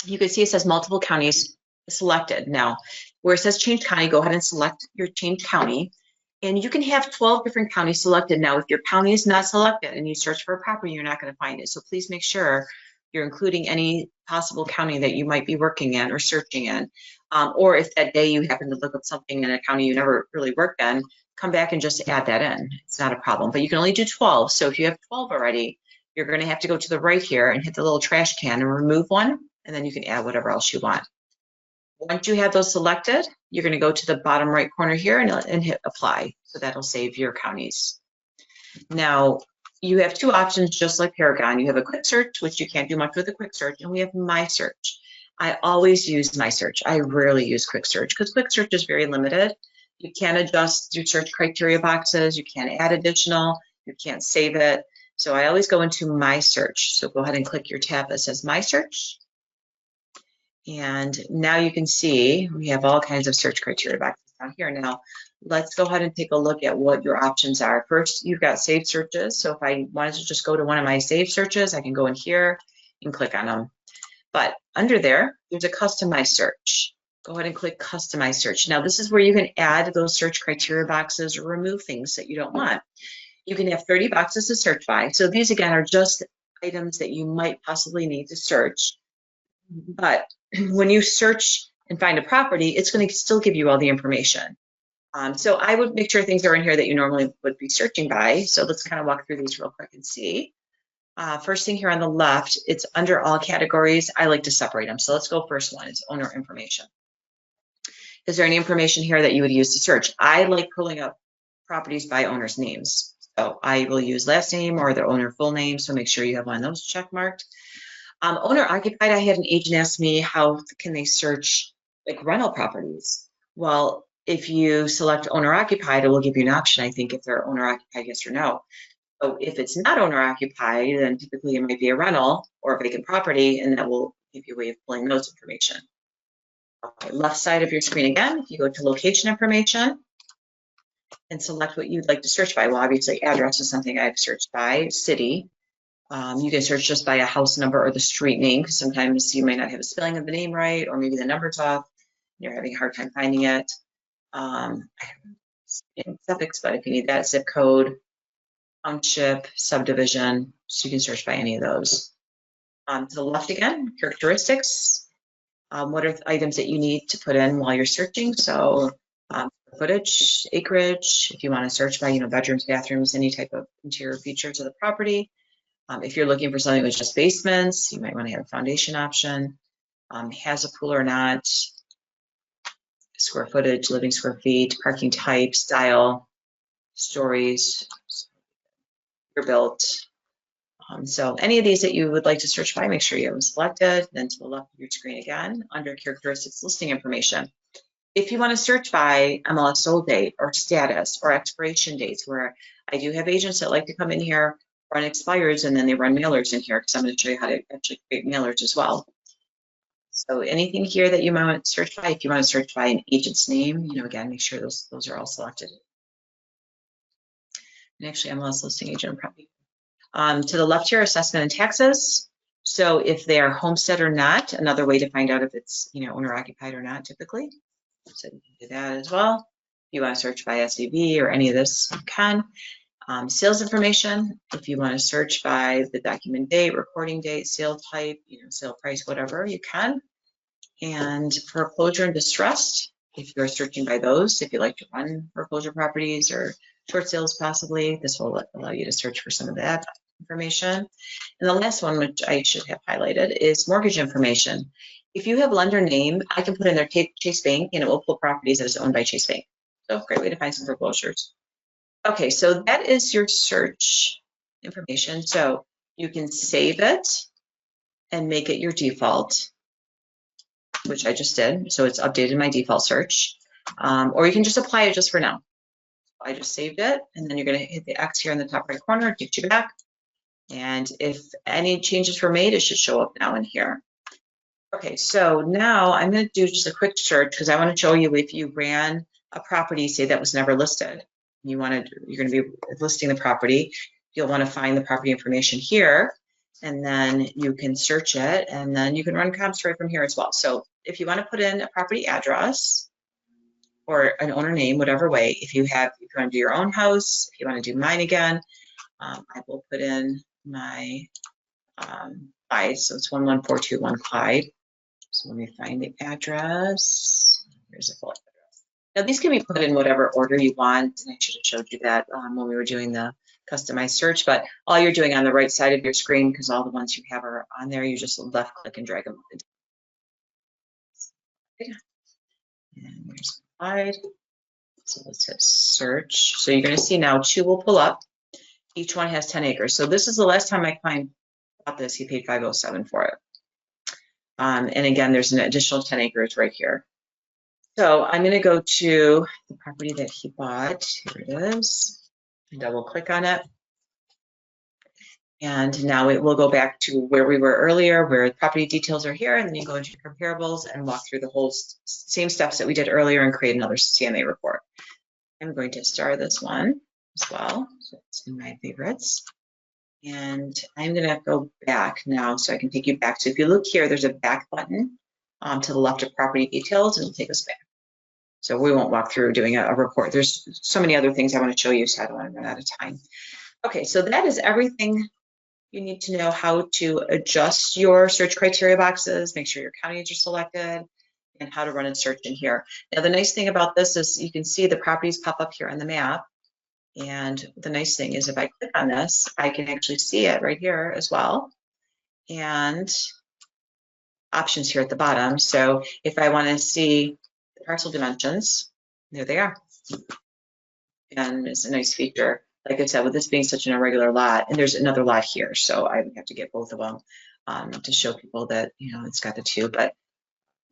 you can see it says multiple counties selected. Now, where it says change county, go ahead and select your change county. And you can have 12 different counties selected. Now, if your county is not selected and you search for a property, you're not going to find it. So please make sure you're including any possible county that you might be working in or searching in. Or if that day you happen to look up something in a county you never really worked in, come back and just add that in. It's not a problem, but you can only do 12. So if you have 12 already, you're going to have to go to the right here and hit the little trash can and remove one, and then you can add whatever else you want. Once you have those selected, you're going to go to the bottom right corner here and hit apply. So that'll save your counties. Now, you have two options just like Paragon. You have a quick search, which you can't do much with a quick search, and we have my search. I always use my search. I rarely use quick search because quick search is very limited. You can't adjust your search criteria boxes. You can't add additional. You can't save it. So I always go into my search. So go ahead and click your tab that says my search. And now you can see we have all kinds of search criteria boxes down here. Now, let's go ahead and take a look at what your options are. First, you've got saved searches. So if I wanted to just go to one of my saved searches, I can go in here and click on them. But under there, there's a customized search. Go ahead and click customize search. Now, this is where you can add those search criteria boxes or remove things that you don't want. You can have 30 boxes to search by. So these, again, are just items that you might possibly need to search. But when you search and find a property, it's going to still give you all the information. So I would make sure things are in here that you normally would be searching by. So let's kind of walk through these real quick and see. First thing here on the left, it's under all categories. I like to separate them. So let's go first one, it's owner information. Is there any information here that you would use to search? I like pulling up properties by owner's names. So I will use last name or the owner full name. So make sure you have one of those check marked. Owner occupied, I had an agent ask me how can they search like rental properties. Well, if you select owner occupied, it will give you an option, I think, if they're owner occupied, yes or no. So if it's not owner occupied, then typically it might be a rental or a vacant property, and that will give you a way of pulling those information. Okay, left side of your screen again, if you go to location information and select what you'd like to search by. Well, obviously address is something I've searched by, city. You can search just by a house number or the street name, because sometimes you might not have a spelling of the name right, or maybe the number's off, and you're having a hard time finding it. Suffix, but if you need that, zip code, township, subdivision, so you can search by any of those. To the left again, characteristics. What are the items that you need to put in while you're searching? So footage, acreage, if you want to search by, bedrooms, bathrooms, any type of interior features of the property. If you're looking for something with just basements, you might want to have a foundation option. Has a pool or not, square footage, living square feet, parking type, style, stories, you're built. So any of these that you would like to search by, make sure you have them selected. Then to the left of your screen again, under characteristics, listing information. If you want to search by MLS sold date or status or expiration dates, where I do have agents that like to come in here, run expires, and then they run mailers in here, because I'm going to show you how to actually create mailers as well. So anything here that you might want to search by, if you want to search by an agent's name, you know, again, make sure those are all selected. And actually, MLS listing agent probably. To the left here, assessment and taxes. So if they are homestead or not, another way to find out if it's, you know, owner occupied or not typically. So you can do that as well. If you want to search by SEV or any of this, you can. Sales information, if you want to search by the document date, recording date, sale type, you know, sale price, whatever, you can. And foreclosure and distressed, if you're searching by those, if you like to run foreclosure properties or short sales possibly, this will allow you to search for some of that information. And the last one, which I should have highlighted, is mortgage information. If you have lender name, I can put in there Chase Bank, and it will pull properties that is owned by Chase Bank. So great way to find some foreclosures. Okay, so that is your search information. So you can save it and make it your default, which I just did. So it's updated my default search. Or you can just apply it just for now. I just saved it, and then you're going to hit the X here in the top right corner, it takes you back. And if any changes were made, it should show up now in here. Okay, so now I'm going to do just a quick search because I want to show you if you ran a property, say that was never listed. You're going to be listing the property. You'll want to find the property information here, and then you can search it, and then you can run comps right from here as well. So if you want to put in a property address or an owner name, whatever way, if you want to do your own house, if you want to do mine again, I will put in my Clyde, so it's 11421 Clyde. So let me find the address. Here's a full address. Now these can be put in whatever order you want, and I should have showed you that when we were doing the customized search, but all you're doing on the right side of your screen, because all the ones you have are on there, you just left click and drag them up. And here's Clyde. So let's hit search. So you're going to see now 2 will pull up. Each one has 10 acres. So this is the last time my client bought this, he paid $507 for it. And again, there's an additional 10 acres right here. So I'm going to go to the property that he bought. Here it is. Double click on it. And now it will go back to where we were earlier, where property details are here. And then you go into your comparables and walk through the whole same steps that we did earlier and create another CMA report. I'm going to star this one as well. So it's in my favorites. And I'm going to go back now so I can take you back. So if you look here, there's a back button to the left of property details, and it'll take us back. So we won't walk through doing a report. There's so many other things I want to show you, so I don't want to run out of time. Okay, so that is everything you need to know how to adjust your search criteria boxes, make sure your counties are selected, and how to run a search in here. Now, the nice thing about this is you can see the properties pop up here on the map. And the nice thing is if I click on this, I can actually see it right here as well. And options here at the bottom. So if I want to see the parcel dimensions, there they are. And it's a nice feature. Like I said, with this being such an irregular lot, and there's another lot here, so I would have to get both of them to show people that, you know, it's got the 2, but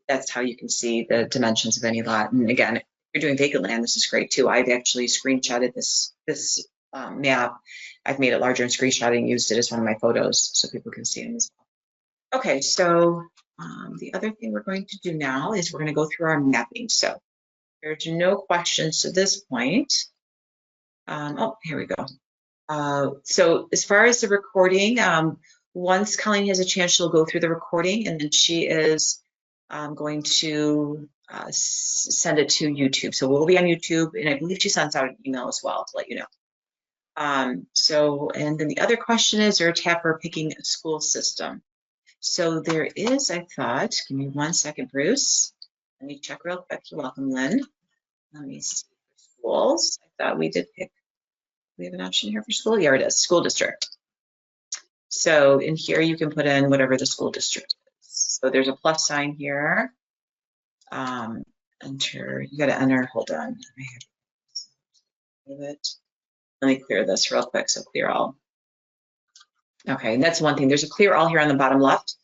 that's how you can see the dimensions of any lot. And again, if you're doing vacant land, this is great too. I've actually screenshotted this map. I've made it larger and screenshotted and used it as one of my photos so people can see them as well. Okay, so the other thing we're going to do now is we're going to go through our mapping. So there's no questions to this point. Oh, here we go. So as far as the recording, once Colleen has a chance, she'll go through the recording, and then she is going to send it to YouTube. So we'll be on YouTube, and I believe she sends out an email as well to let you know. And then the other question is there a tab for picking a school system? So there is, I thought, give me 1 second, Bruce. Let me check real quick. You're welcome, Lynn. Let me see schools. I thought we did pick, we have an option here for school. Yeah, it is, school district. So in here, you can put in whatever the school district is. So there's a plus sign here. Enter, you got to enter, hold on. Let me clear this real quick, so clear all. Okay, and that's one thing. There's a clear all here on the bottom left.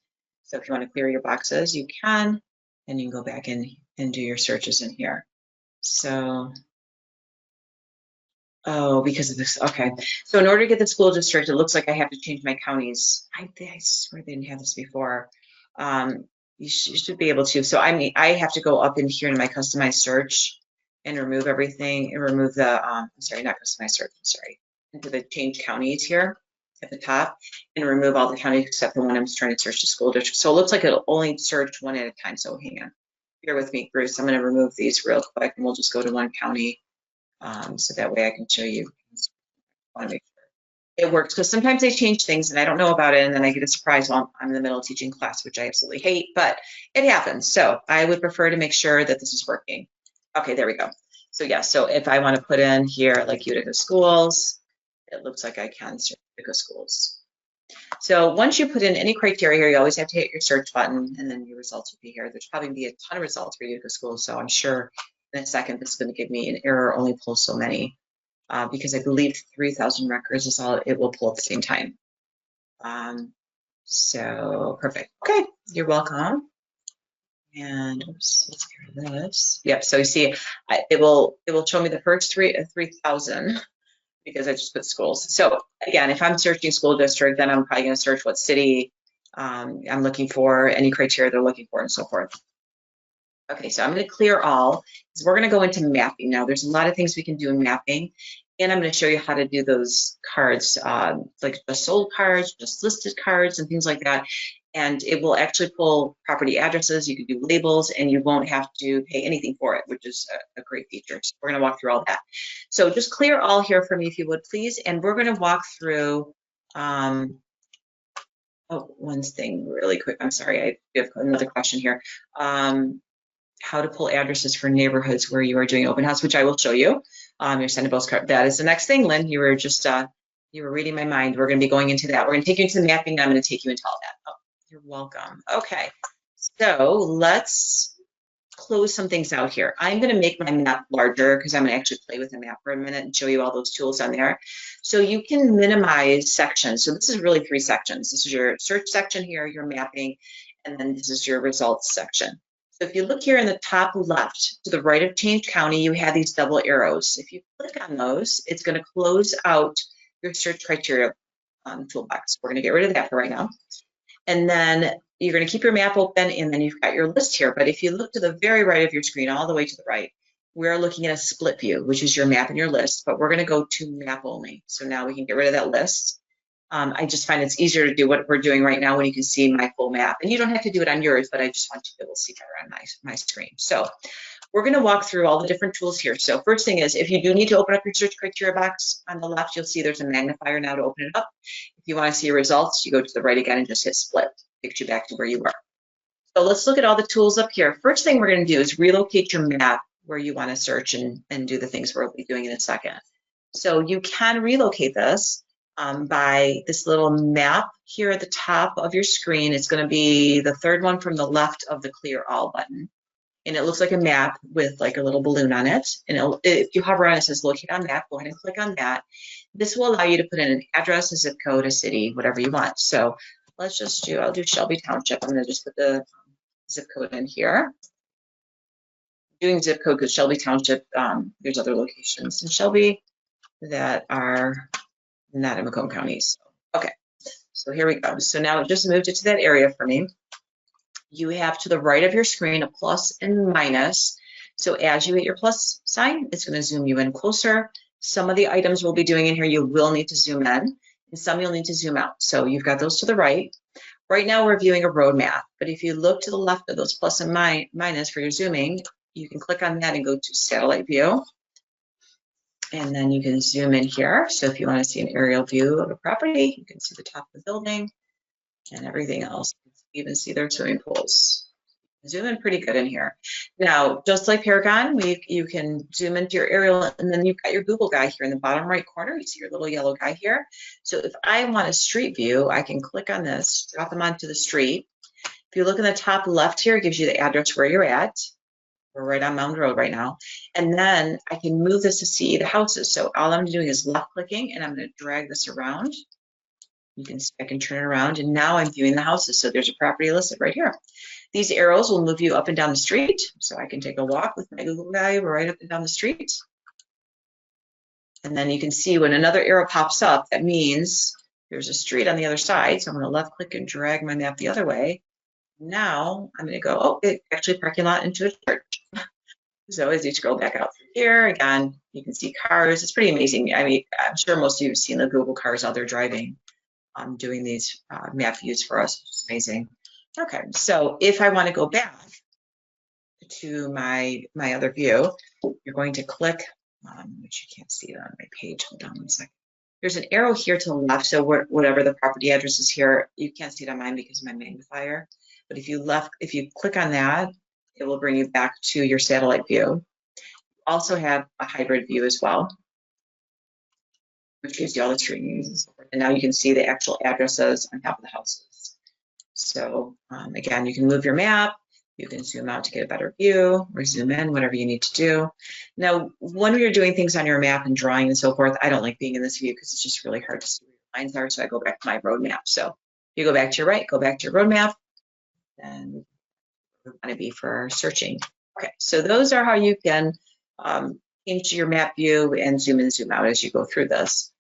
So if you want to clear your boxes, you can, and you can go back in and do your searches in here. So, oh, because of this, okay. So in order to get the school district, it looks like I have to change my counties. I swear they didn't have this before. you should be able to. So I mean, I have to go up in here in my customized search and remove everything and remove the, I'm sorry, not customized search, I'm sorry, into the change counties here at the top and remove all the counties except the one I'm trying to search the school district. So it looks like it'll only search one at a time. So hang on, bear with me, Bruce. I'm going to remove these real quick and we'll just go to one county. So that way I can show you. I want to make sure it works because sometimes they change things and I don't know about it and then I get a surprise while I'm in the middle of teaching class, which I absolutely hate, but it happens. So I would prefer to make sure that this is working. Okay, there we go. So yeah, so if I want to put in here like Utica schools, it looks like I can search Utica schools. So once you put in any criteria here, you always have to hit your search button and then your results will be here. There's probably be a ton of results for Utica schools. So I'm sure in a second, this is going to give me an error, only pull so many. Because I believe 3,000 records is all it will pull at the same time. So perfect. Okay, you're welcome. And oops, let's get rid of this. Yep. So you see, it will show me the first 3,000 because I just put schools. So again, if I'm searching school district, then I'm probably going to search what city I'm looking for, any criteria they're looking for, and so forth. Okay, so I'm going to clear all because we're going to go into mapping now. There's a lot of things we can do in mapping, and I'm going to show you how to do those cards, like just sold cards, just listed cards, and things like that. And it will actually pull property addresses. You can do labels, and you won't have to pay anything for it, which is a great feature. So we're going to walk through all that. So just clear all here for me, if you would, please. And we're going to walk through. One thing really quick. I'm sorry, I have another question here. How to pull addresses for neighborhoods where you are doing open house, which I will show you. You're sending postcard. That is the next thing, Lynn. You were just you were reading my mind. We're going to be going into that. We're going to take you into the mapping. And I'm going to take you into all that. Oh, you're welcome. Okay, so let's close some things out here. I'm going to make my map larger because I'm going to actually play with the map for a minute and show you all those tools on there. So you can minimize sections. So this is really 3 sections. This is your search section here, your mapping, and then this is your results section. So if you look here in the top left to the right of change county, you have these double arrows. If you click on those, it's going to close out your search criteria toolbox. We're going to get rid of that for right now. And then you're going to keep your map open, and then you've got your list here. But if you look to the very right of your screen, all the way to the right, we're looking at a split view, which is your map and your list, but we're going to go to map only. So now we can get rid of that list. I just find it's easier to do what we're doing right now when you can see my full map. And you don't have to do it on yours, but I just want you to be able to see better on my screen. So we're going to walk through all the different tools here. So first thing is, if you do need to open up your search criteria box on the left, you'll see there's a magnifier now to open it up. If you want to see your results, you go to the right again and just hit split. Takes you back to where you were. So let's look at all the tools up here. First thing we're going to do is relocate your map where you want to search and do the things we'll be doing in a second. So you can relocate this by this little map here at the top of your screen. It's going to be the third one from the left of the clear all button. And it looks like a map with like a little balloon on it. And if you hover on it, it says locate on map. Go ahead and click on that. This will allow you to put in an address, a zip code, a city, whatever you want. So let's just I'll do Shelby Township. I'm going to just put the zip code in here. Doing zip code because Shelby Township, there's other locations in Shelby that are not in Macomb County. So, okay, so here we go. So now it just moved it to that area for me. You have to the right of your screen a plus and minus. So as you hit your plus sign, it's going to zoom you in closer. Some of the items we'll be doing in here, you will need to zoom in, and some you'll need to zoom out. So you've got those to the right. Right now we're viewing a road map, but if you look to the left of those plus and minus for your zooming, you can click on that and go to satellite view. And then you can zoom in here. So if you want to see an aerial view of a property, you can see the top of the building and everything else. You even see their swimming pools. Zoom in pretty good in here. Now, just like Paragon, you can zoom into your aerial, and then you've got your Google guy here in the bottom right corner. You see your little yellow guy here. So if I want a street view, I can click on this, drop them onto the street. If you look in the top left here, it gives you the address where you're at. We're right on Mountain Road right now. And then I can move this to see the houses. So all I'm doing is left clicking, and I'm going to drag this around. I can turn it around, and now I'm viewing the houses. So there's a property listed right here. These arrows will move you up and down the street. So I can take a walk with my Google guy right up and down the street. And then you can see when another arrow pops up, that means there's a street on the other side. So I'm going to left click and drag my map the other way. Now I'm going to go, oh, it actually parking lot into a church. So as you scroll back out through here, again, you can see cars. It's pretty amazing. I mean, I'm sure most of you have seen the Google cars out there driving, doing these map views for us, which is amazing. Okay, so if I want to go back to my other view, you're going to click, which you can't see it on my page. Hold on one second. There's an arrow here to the left, so whatever the property address is here, you can't see it on mine because of my magnifier. But if you click on that, it will bring you back to your satellite view. Also have a hybrid view as well, which gives you all the street names and so forth. And now you can see the actual addresses on top of the houses. So again, you can move your map. You can zoom out to get a better view or zoom in, whatever you need to do. Now, when you're doing things on your map and drawing and so forth, I don't like being in this view because it's just really hard to see where your lines are. So I go back to my road map. So if you go back to your right, go back to your road map, and we want to be for searching. Okay, so those are how you can change your map view and zoom in, zoom out as you go through this.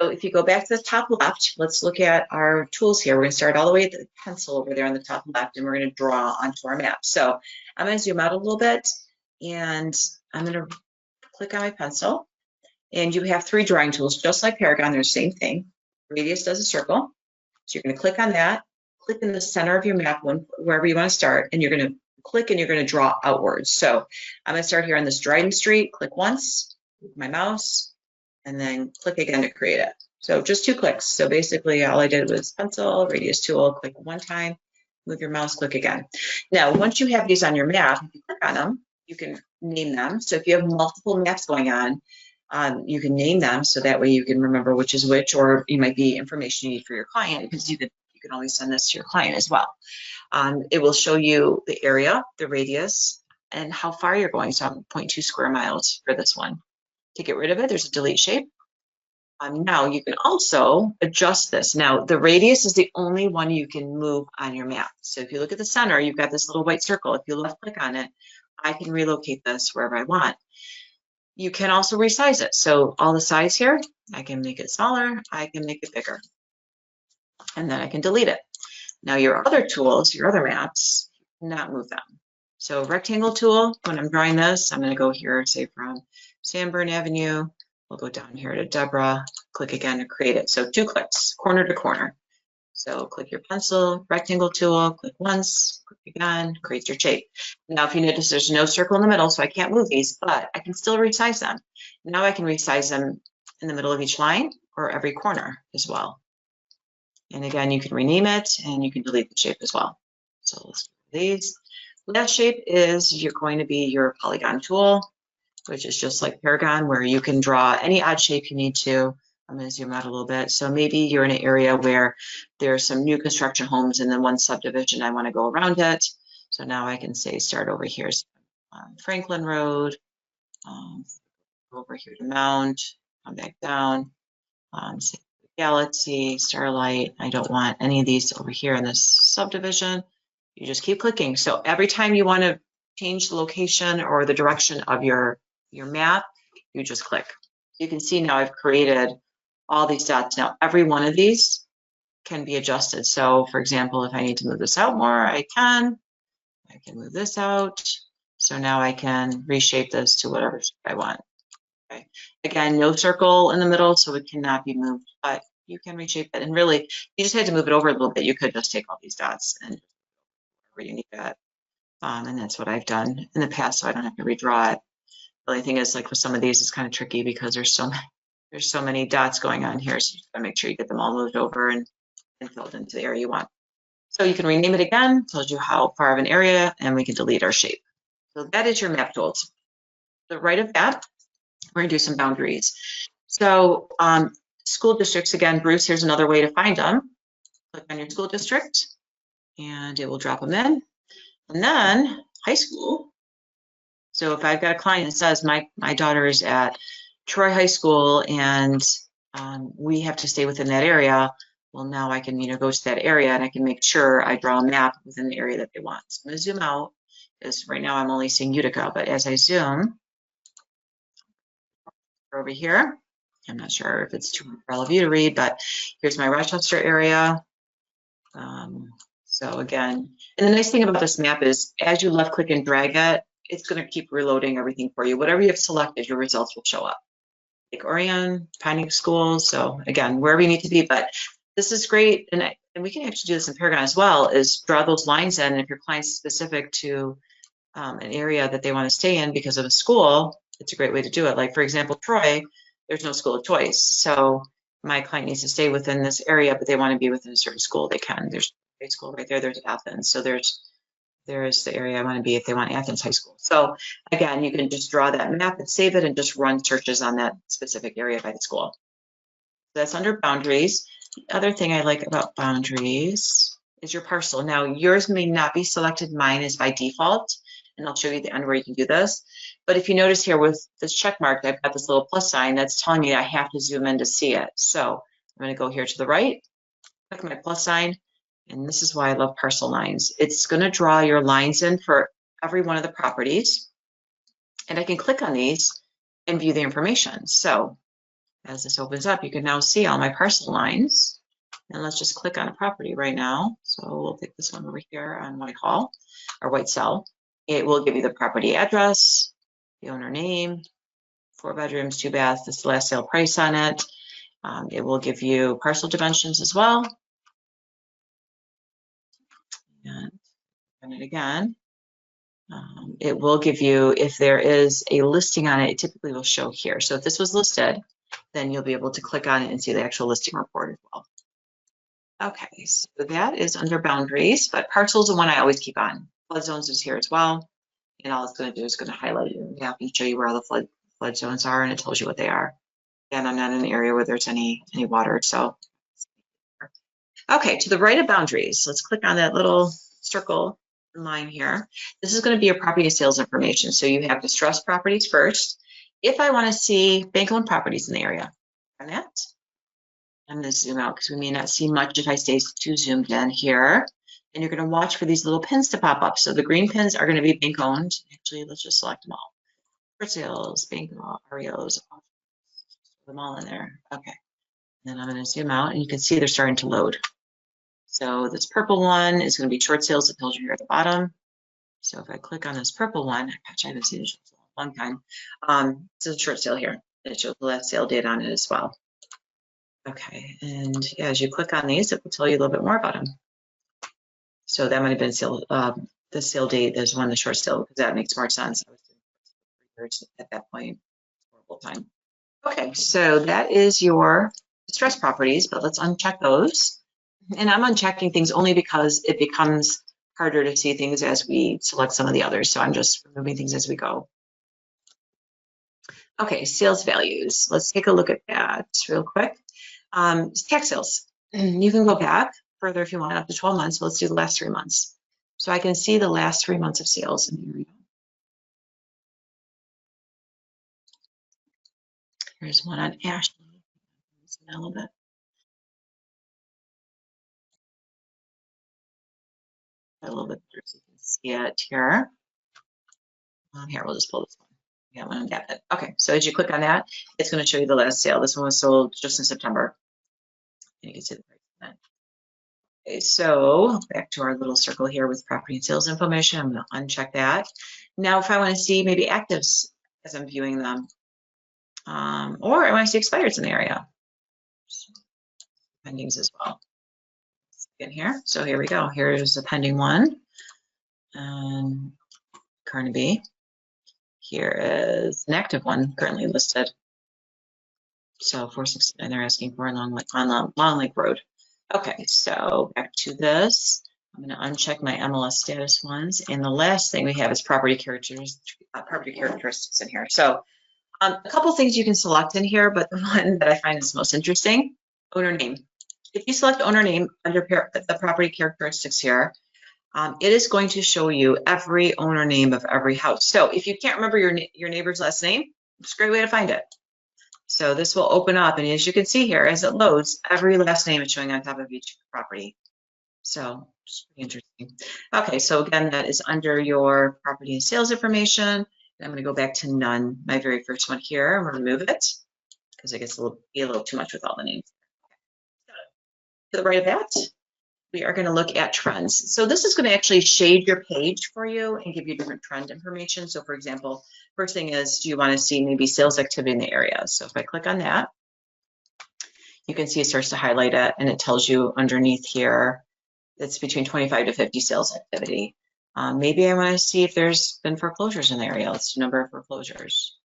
So if you go back to the top left, let's look at our tools here. We're going to start all the way at the pencil over there on the top left, and we're going to draw onto our map. So I'm going to zoom out a little bit, and I'm going to click on my pencil. And you have 3 drawing tools, just like Paragon. They're the same thing. Radius does a circle. So you're going to click on that, click in the center of your map, wherever you want to start, and you're going to click and you're going to draw outwards. So I'm going to start here on this Dryden Street, click once with my mouse, and then click again to create it. So just 2 clicks. So basically all I did was pencil, radius tool, click one time, move your mouse, click again. Now, once you have these on your map, if you click on them, you can name them. So if you have multiple maps going on, you can name them so that way you can remember which is which, or it might be information you need for your client, because you can always send this to your client as well. It will show you the area, the radius, and how far you're going. So I'm 0.2 square miles for this one. To get rid of it, there's a delete shape. Now you can also adjust this. Now the radius is the only one you can move on your map. So if you look at the center, you've got this little white circle. If you left click on it, I can relocate this wherever I want. You can also resize it. So all the size here, I can make it smaller, I can make it bigger, and then I can delete it. Now your other tools, your other maps, not move them. So rectangle tool, when I'm drawing this, I'm going to go here, say from Sanborn Avenue, we'll go down here to Deborah, click again to create it. So 2 clicks, corner to corner. So click your pencil, rectangle tool, click once, click again, create your shape. Now if you notice there's no circle in the middle, so I can't move these, but I can still resize them. Now I can resize them in the middle of each line or every corner as well. And again, you can rename it and you can delete the shape as well. So let's do these. Last shape is you're going to be your polygon tool, which is just like Paragon, where you can draw any odd shape you need to. I'm going to zoom out a little bit. So maybe you're in an area where there's some new construction homes in the one subdivision. I want to go around it. So now I can say start over here, Franklin Road, over here to Mound, come back down, say Galaxy, Starlight. I don't want any of these over here in this subdivision. You just keep clicking. So every time you want to change the location or the direction of your map, you just click. You can see now I've created all these dots. Now every one of these can be adjusted. So for example, if I need to move this out more, I can move this out. So now I can reshape this to whatever shape I want. Okay. Again, no circle in the middle, so it cannot be moved, but you can reshape it. And really, you just had to move it over a little bit. You could just take all these dots and where you need that. And that's what I've done in the past, so I don't have to redraw it. The only thing is, like with some of these, it's kind of tricky because there's so many dots going on here, so you gotta make sure you get them all moved over and filled into the area you want. So you can rename it again, tells you how far of an area, and we can delete our shape. So that is your map tools. To the right of that, we're gonna do some boundaries. So school districts, again, Bruce, here's another way to find them. Click on your school district, and it will drop them in. And then high school. So if I've got a client that says my daughter is at Troy High School and we have to stay within that area, well, now I can go to that area and I can make sure I draw a map within the area that they want. So I'm going to zoom out because right now I'm only seeing Utica, but as I zoom over here, I'm not sure if it's too for all of you to read, but here's my Rochester area. So So again, and the nice thing about this map is as you left click and drag it, it's going to keep reloading everything for you. Whatever you have selected, your results will show up. Like Orion, Piney Schools. So again, wherever you need to be, but this is great. And we can actually do this in Paragon as well, is draw those lines in. And if your client's specific to an area that they want to stay in because of a school, it's a great way to do it. Like for example, Troy, there's no school of choice. So my client needs to stay within this area, but they want to be within a certain school, they can. There's a school right there, there's Athens. So there's the area I want to be if they want Athens High School. So again, you can just draw that map and save it and just run searches on that specific area by the school. That's under boundaries. The other thing I like about boundaries is your parcel. Now yours may not be selected, mine is by default, and I'll show you at the end where you can do this. But if you notice here with this check mark, I've got this little plus sign that's telling me I have to zoom in to see it. So I'm going to go here to the right, click my plus sign, and this is why I love parcel lines. It's going to draw your lines in for every one of the properties, and I can click on these and view the information. So as this opens up, you can now see all my parcel lines. And let's just click on a property right now. So we'll pick this one over here on Whitehall or White Cell. It will give you the property address, the owner name, 4 bedrooms, 2 baths, this last sale price on it. It will give you parcel dimensions as well. And run it again. It will give you, if there is a listing on it, it typically will show here. So if this was listed, then you'll be able to click on it and see the actual listing report as well. Okay, so that is under boundaries, but parcels are one I always keep on. Flood zones is here as well. And all it's going to do is going to highlight it in the map and show you where all the flood zones are, and it tells you what they are. And I'm not in an area where there's any water, so. Okay, to the right of boundaries, let's click on that little circle line here. This is going to be your property sales information. So you have distressed properties first. If I want to see bank-owned properties in the area, on that, I'm going to zoom out because we may not see much if I stay too zoomed in here. And you're going to watch for these little pins to pop up. So the green pins are going to be bank-owned. Actually, let's just select them all. For sales, bank-owned, REOs, put them all in there. Okay. And then I'm going to zoom out, and you can see they're starting to load. So this purple one is going to be short sales. It tells you here at the bottom. So if I click on this purple one, gosh, I haven't seen this in a long time. This is a short sale here. It shows the last sale date on it as well. Okay, and yeah, as you click on these, it will tell you a little bit more about them. So that might have been sale, the sale date. There's one, the short sale, because that makes more sense. I was doing 3 years at that point. Horrible time. Okay, so that is your distressed properties, but let's uncheck those. And I'm unchecking things only because it becomes harder to see things as we select some of the others. So I'm just removing things as we go. Okay, sales values. Let's take a look at that real quick. Tax sales. You can go back further if you want, up to 12 months. But let's do the last 3 months. So I can see the last 3 months of sales in the area. Here's one on Ashley. A little bit. A little bit better so you can see it here. Here, we'll just pull this one. Yeah, one got it. Okay, so as you click on that, it's going to show you the last sale. This one was sold just in September. And you can see the price of that. Okay, so back to our little circle here with property and sales information. I'm going to uncheck that. Now, if I want to see maybe actives as I'm viewing them, or I want to see expireds in the area, pendings as well. In here, so here we go. Here's a pending one, and Carnaby. Here is an active one currently listed. So 469 they're asking for on Long Lake Road. Okay, so back to this. I'm going to uncheck my MLS status ones, and the last thing we have is property characteristics in here. So a couple things you can select in here, but the one that I find is most interesting, owner name. If you select owner name under the property characteristics here, it is going to show you every owner name of every house. So if you can't remember your neighbor's last name, it's a great way to find it. So this will open up, and as you can see here, as it loads, every last name is showing on top of each property. So it's pretty interesting. Okay, so again, that is under your property and sales information. And I'm going to go back to none, my very first one here. I'm going to remove it because it gets be a little too much with all the names. To the right of that, we are going to look at trends. So this is going to actually shade your page for you and give you different trend information. So for example, first thing is, do you want to see maybe sales activity in the area? So if I click on that, you can see it starts to highlight it, and it tells you underneath here it's between 25 to 50 sales activity. Maybe I want to see if there's been foreclosures in the area. Let's do number of foreclosures.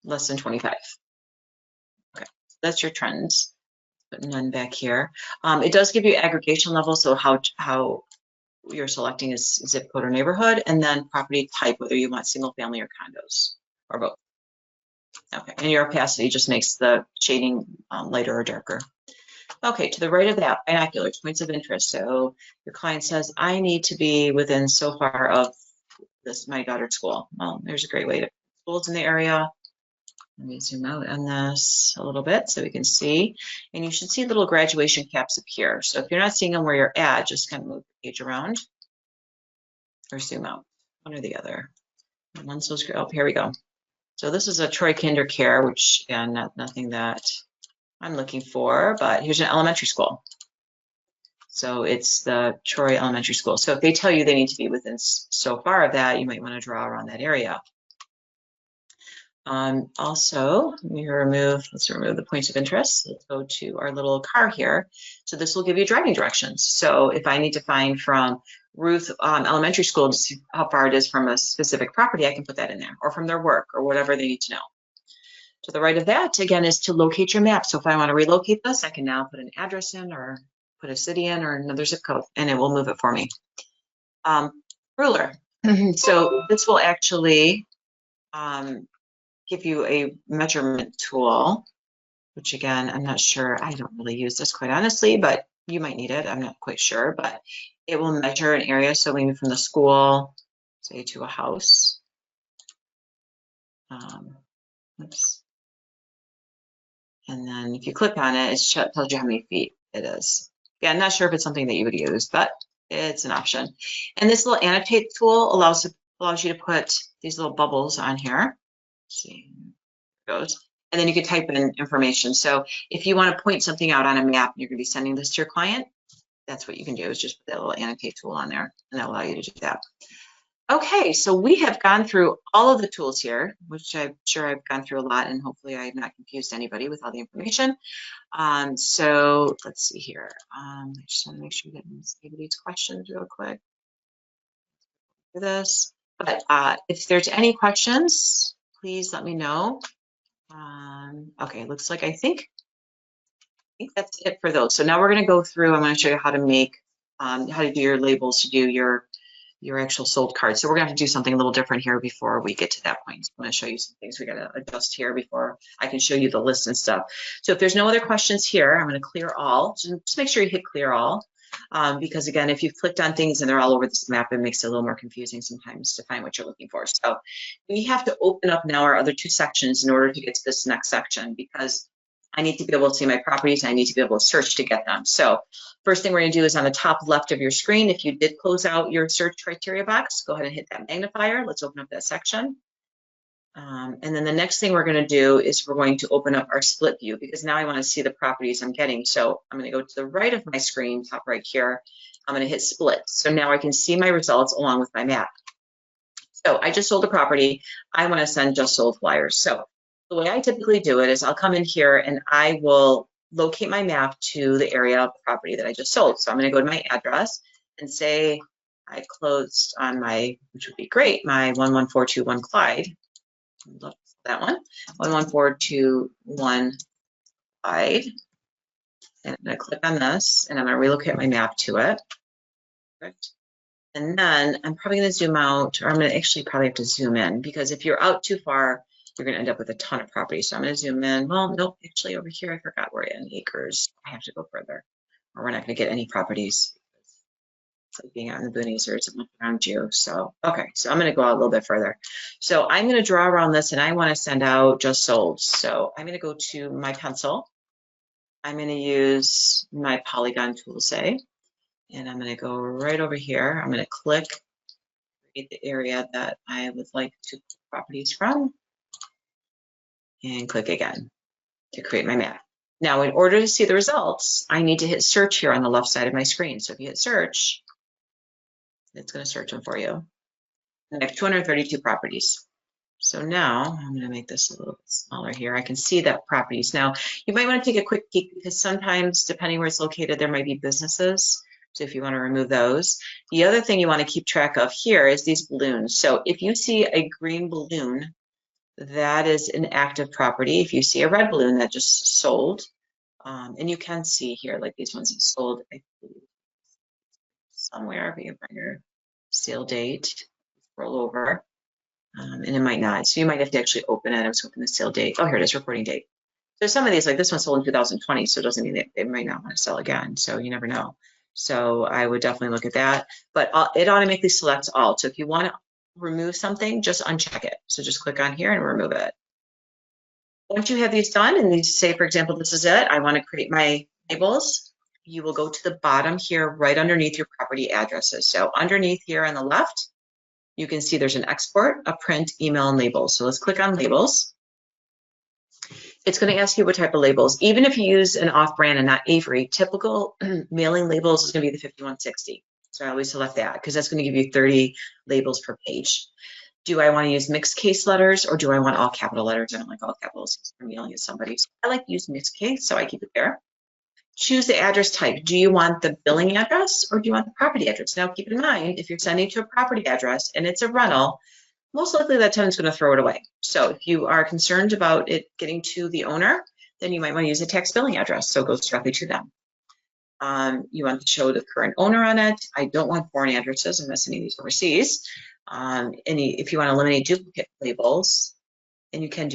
Less than 25. Okay, so that's your trends. Put none back here. It does give you aggregation level, so how you're selecting is zip code or neighborhood, and then property type, whether you want single family or condos, or both. Okay, and your opacity just makes the shading lighter or darker. Okay, to the right of that, binoculars, points of interest. So your client says, I need to be within so far of this, my daughter's school. Well, there's a great way to schools in the area. Let me zoom out on this a little bit so we can see. And you should see little graduation caps appear. So if you're not seeing them where you're at, just kind of move the page around or zoom out, one or the other. And once those, oh, here we go. So this is a Troy KinderCare, which, again, nothing that I'm looking for, but here's an elementary school. So it's the Troy Elementary School. So if they tell you they need to be within so far of that, you might want to draw around that area. Also, let's remove the points of interest. Let's go to our little car here. So this will give you driving directions. So if I need to find from Ruth Elementary School to see how far it is from a specific property, I can put that in there, or from their work, or whatever they need to know. To the right of that, again, is to locate your map. So if I want to relocate this, I can now put an address in, or put a city in, or another zip code, and it will move it for me. Ruler. So this will actually give you a measurement tool, which again, I'm not sure, I don't really use this quite honestly, but you might need it, I'm not quite sure, but it will measure an area, so maybe from the school, say to a house. Oops. And then if you click on it, it tells you how many feet it is. Yeah, I'm not sure if it's something that you would use, but it's an option. And this little annotate tool allows you to put these little bubbles on here. Let's see, there it goes. And then you can type in information. So if you want to point something out on a map, you're going to be sending this to your client, that's what you can do, is just put that little annotate tool on there, and that'll allow you to do that. Okay, so we have gone through all of the tools here, which I'm sure I've gone through a lot, and hopefully I have not confused anybody with all the information. So let's see here. I just want to make sure we get anybody's questions real quick for this. But if there's any questions, please let me know. Okay, looks like I think that's it for those. So now we're going to go through. I'm going to show you how to make, how to do your labels to do your actual sold card. So we're going to have to do something a little different here before we get to that point. I'm going to show you some things we got to adjust here before I can show you the list and stuff. So if there's no other questions here, I'm going to clear all. So just make sure you hit clear all, because again, if you've clicked on things and they're all over this map, it makes it a little more confusing sometimes to find what you're looking for. So we have to open up now our other two sections in order to get to this next section, because I need to be able to see my properties, and I need to be able to search to get them. So first thing we're going to do is on the top left of your screen, if you did close out your search criteria box, go ahead and hit that magnifier. Let's open up that section. And then the next thing we're going to do is we're going to open up our split view, because now I want to see the properties I'm getting. So I'm going to go to the right of my screen, top right here. I'm going to hit split. So now I can see my results along with my map. So I just sold a property. I want to send just sold flyers. So the way I typically do it is I'll come in here and I will locate my map to the area of the property that I just sold. So I'm going to go to my address and say I closed on my, which would be great, my 11421 Clyde. Love that one. 11421 Clyde. And I'm going to click on this, and I'm going to relocate my map to it. Perfect. And then I'm probably going to zoom out, or I'm going to actually probably have to zoom in, because if you're out too far, you're going to end up with a ton of property. So I'm going to zoom in. Well, nope, actually over here, I forgot we're in acres. I have to go further, or we're not going to get any properties. It's like being out in the boonies, or it's around you. So, okay, so I'm going to go out a little bit further. So I'm going to draw around this, and I want to send out just sold. So I'm going to go to my pencil. I'm going to use my polygon tool, say, and I'm going to go right over here. I'm going to click the area that I would like to pull properties from, and click again to create my map. Now, in order to see the results, I need to hit search here on the left side of my screen. So if you hit search, it's going to search them for you. And I have 232 properties. So now I'm going to make this a little bit smaller here. I can see that properties. Now, you might want to take a quick peek because sometimes, depending where it's located, there might be businesses. So if you want to remove those. The other thing you want to keep track of here is these balloons. So if you see a green balloon, that is an active property. If you see a red balloon that just sold, and you can see here, like these ones have sold, I believe, somewhere. If you can find your sale date, roll over. And it might not. So you might have to actually open it. I was hoping the sale date. Oh, here it is, reporting date. So some of these, like this one sold in 2020, so it doesn't mean that they might not want to sell again. So you never know. So I would definitely look at that. But it automatically selects all. So if you want to remove something, just uncheck it. So just click on here and remove it. Once you have these done, and these say, for example, this is it, I want to create my labels, you will go to the bottom here, right underneath your property addresses. So underneath here on the left, you can see there's an export, a print, email, and labels. So let's click on labels. It's going to ask you what type of labels. Even if you use an off-brand and not Avery, typical mailing labels is going to be the 5160. So I always select that because that's going to give you 30 labels per page. Do I want to use mixed case letters or do I want all capital letters? I don't like all capitals because I'm mailing to somebody. So I like to use mixed case, so I keep it there. Choose the address type. Do you want the billing address or do you want the property address? Now, keep in mind, if you're sending to a property address and it's a rental, most likely that tenant's going to throw it away. So if you are concerned about it getting to the owner, then you might want to use a tax billing address, so it goes directly to them. You want to show the current owner on it. I don't want foreign addresses. I'm not sending these overseas. If you want to eliminate duplicate labels, then you can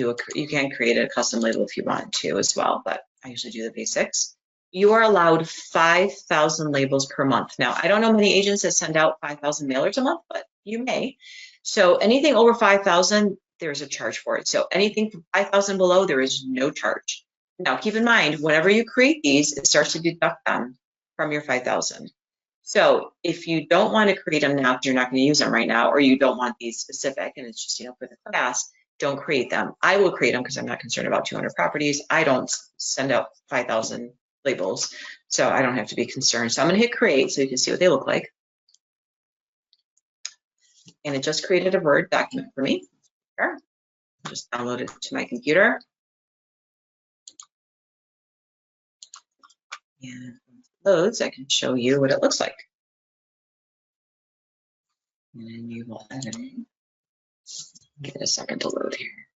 create a custom label if you want to as well, but I usually do the basics. You are allowed 5,000 labels per month. Now, I don't know many agents that send out 5,000 mailers a month, but you may. So anything over 5,000, there's a charge for it. So anything from 5,000 below, there is no charge. Now, keep in mind, whenever you create these, it starts to deduct them from your 5,000. So if you don't want to create them now, because you're not going to use them right now, or you don't want these specific, and it's just, for the class, don't create them. I will create them because I'm not concerned about 200 properties. I don't send out 5,000 labels, so I don't have to be concerned. So I'm going to hit create so you can see what they look like. And it just created a Word document for me. Here. Just download it to my computer. And when it loads, I can show you what it looks like. And then you will edit it. Give it a second to load here.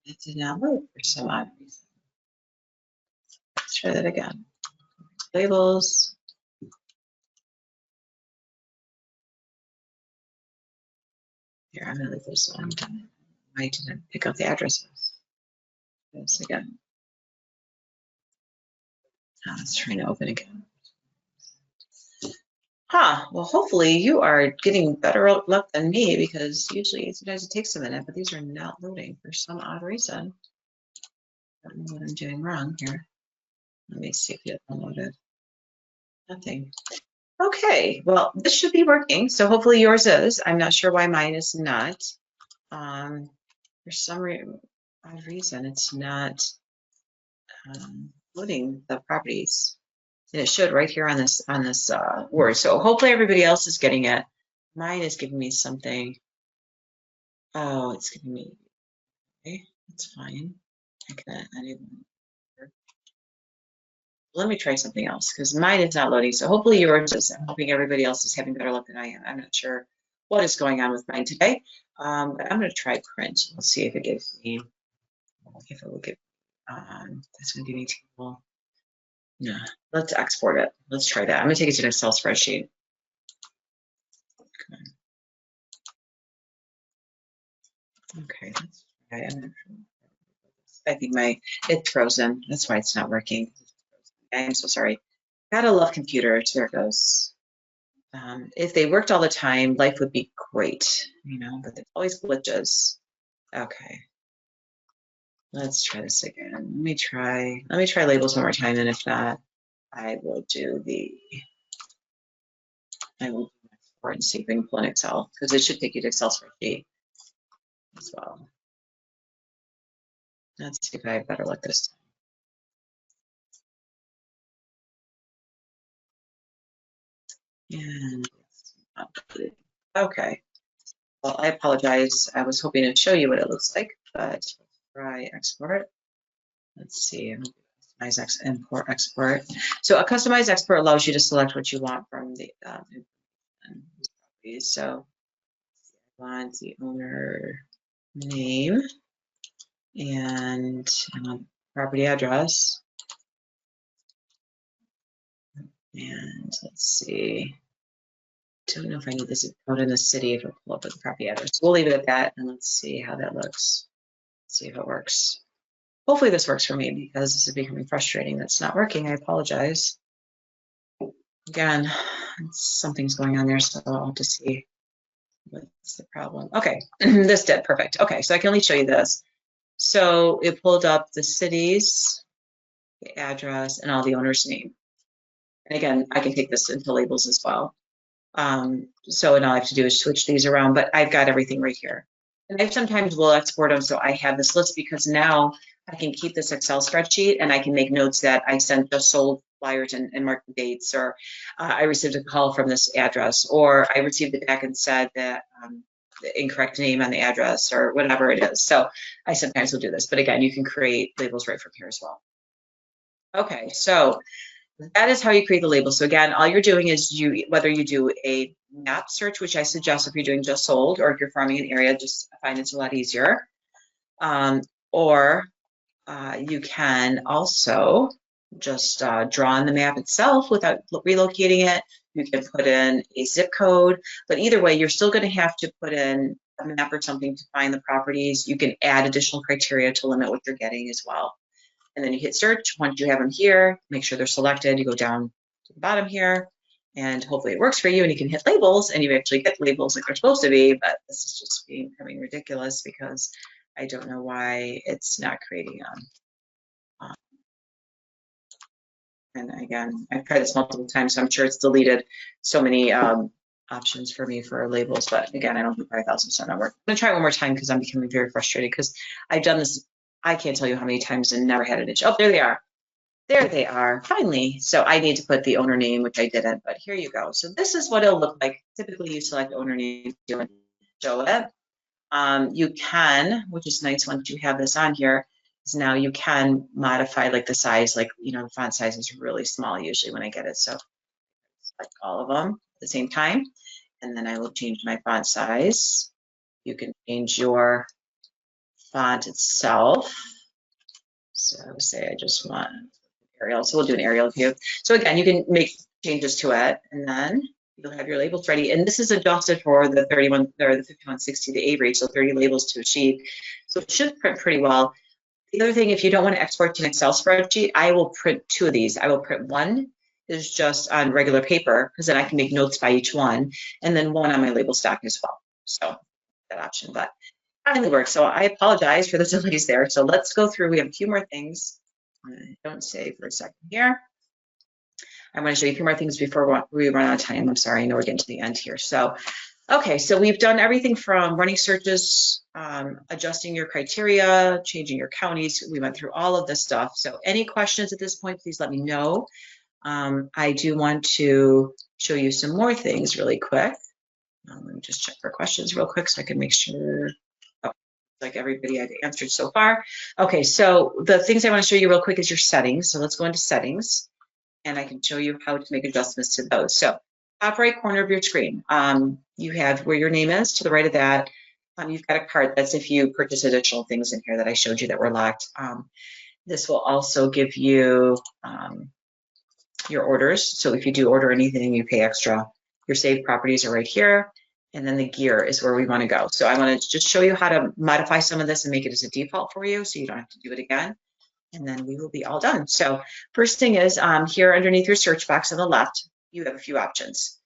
It did not load for some odd reason. Let's try that again. Labels. Here, I'm going to leave this one. I didn't pick up the addresses. This again. Now it's trying to open again. Well, hopefully you are getting better luck than me because usually sometimes it takes a minute, but these are not loading for some odd reason. I don't know what I'm doing wrong here. Let me see if it downloaded. Nothing. Okay, well, this should be working. So hopefully yours is. I'm not sure why mine is not. For some odd reason, it's not loading the properties. And it should right here on this Word. So hopefully everybody else is getting it. Mine is giving me something. Oh, it's giving me. Okay, that's fine. Let me try something else because mine is not loading. So hopefully yours is. I'm hoping everybody else is having better luck than I am. I'm not sure what is going on with mine today. But I'm going to try print. Let's see if it gives me. If it will give. That's going to give me table. Yeah, let's export it. Let's try that. I'm going to take it to an Excel spreadsheet. Okay, let's try. I think it's frozen. That's why it's not working. I'm so sorry. Gotta love computers. There it goes. If they worked all the time, life would be great, but there's always glitches. Okay. Let's try this again. Let me try labels one more time, and if not, I will do my report and see if we can pull in Excel, because it should take you to Excel spreadsheet. as well. Let's see if I have better luck this time. And okay. Well, I apologize. I was hoping to show you what it looks like, but let's try export. Let's see. Customize import export. So a customized export allows you to select what you want from the so I want the owner name and property address. And let's see. Don't know if I need this code in the city if it'll pull up with the property address. We'll leave it at that and let's see how that looks. Let's see if it works. Hopefully this works for me because this is becoming frustrating. That's not working. I apologize. Again, something's going on there, so I'll have to see what's the problem. Okay, this did, perfect. Okay, so I can only show you this. So it pulled up the cities, the address, and all the owner's name. And again, I can take this into labels as well. So now all I have to do is switch these around, but I've got everything right here. And I sometimes will export them so I have this list because now I can keep this Excel spreadsheet and I can make notes that I sent just sold flyers and mark the dates, or I received a call from this address, or I received it back and said that the incorrect name on the address or whatever it is. So I sometimes will do this, but again, you can create labels right from here as well. Okay, so that is how you create the label. So again, all you're doing is whether you do a map search, which I suggest if you're doing just sold, or if you're farming an area, just find it's a lot easier. Or you can also just draw on the map itself without relocating it. You can put in a zip code, but either way, you're still going to have to put in a map or something to find the properties. You can add additional criteria to limit what you're getting as well. And then you hit search. Once you have them here, make sure they're selected. You go down to the bottom here, and hopefully it works for you and you can hit labels and you actually get labels like they're supposed to be, but this is just becoming ridiculous because I don't know why it's not creating them. And again, I've tried this multiple times, so I'm sure it's deleted so many options for me for labels, but again, I don't think 5,000% not work. I'm gonna try it one more time because I'm becoming very frustrated because I've done this, I can't tell you how many times and never had an issue. Oh, there they are. There they are, finally. So I need to put the owner name, which I didn't, but here you go. So this is what it'll look like. Typically you select owner name to show it. You can, which is nice once you have this on here, is now you can modify like the size, like, you know, the font size is really small usually when I get it. So select all of them at the same time. And then I will change my font size. You can change your font itself. So say I just want Arial, so we'll do an Arial view. So again, you can make changes to it, and then you'll have your labels ready. And this is adjusted for the 31 or the 5160, the average, so 30 labels to achieve. So it should print pretty well. The other thing, if you don't want to export to an Excel spreadsheet, I will print two of these. I will print one is just on regular paper because then I can make notes by each one, and then one on my label stock as well. So that option, but finally works. So I apologize for the delays there. So let's go through. We have a few more things. Don't save for a second here. I want to show you a few more things before we run out of time. I'm sorry, I know we're getting to the end here. So, okay, so we've done everything from running searches, adjusting your criteria, changing your counties. We went through all of this stuff. So any questions at this point, please let me know. I do want to show you some more things really quick. Let me just check for questions real quick so I can make sure. Like everybody I've answered so far. Okay, so the things I want to show you real quick is your settings. So let's go into settings and I can show you how to make adjustments to those. So top right corner of your screen, you have where your name is. To the right of that, you've got a cart. That's if you purchase additional things in here that I showed you that were locked. This will also give you your orders. So if you do order anything, you pay extra. Your saved properties are right here. And then the gear is where we want to go. So I want to just show you how to modify some of this and make it as a default for you so you don't have to do it again. And then we will be all done. So first thing is here underneath your search box on the left, you have a few options.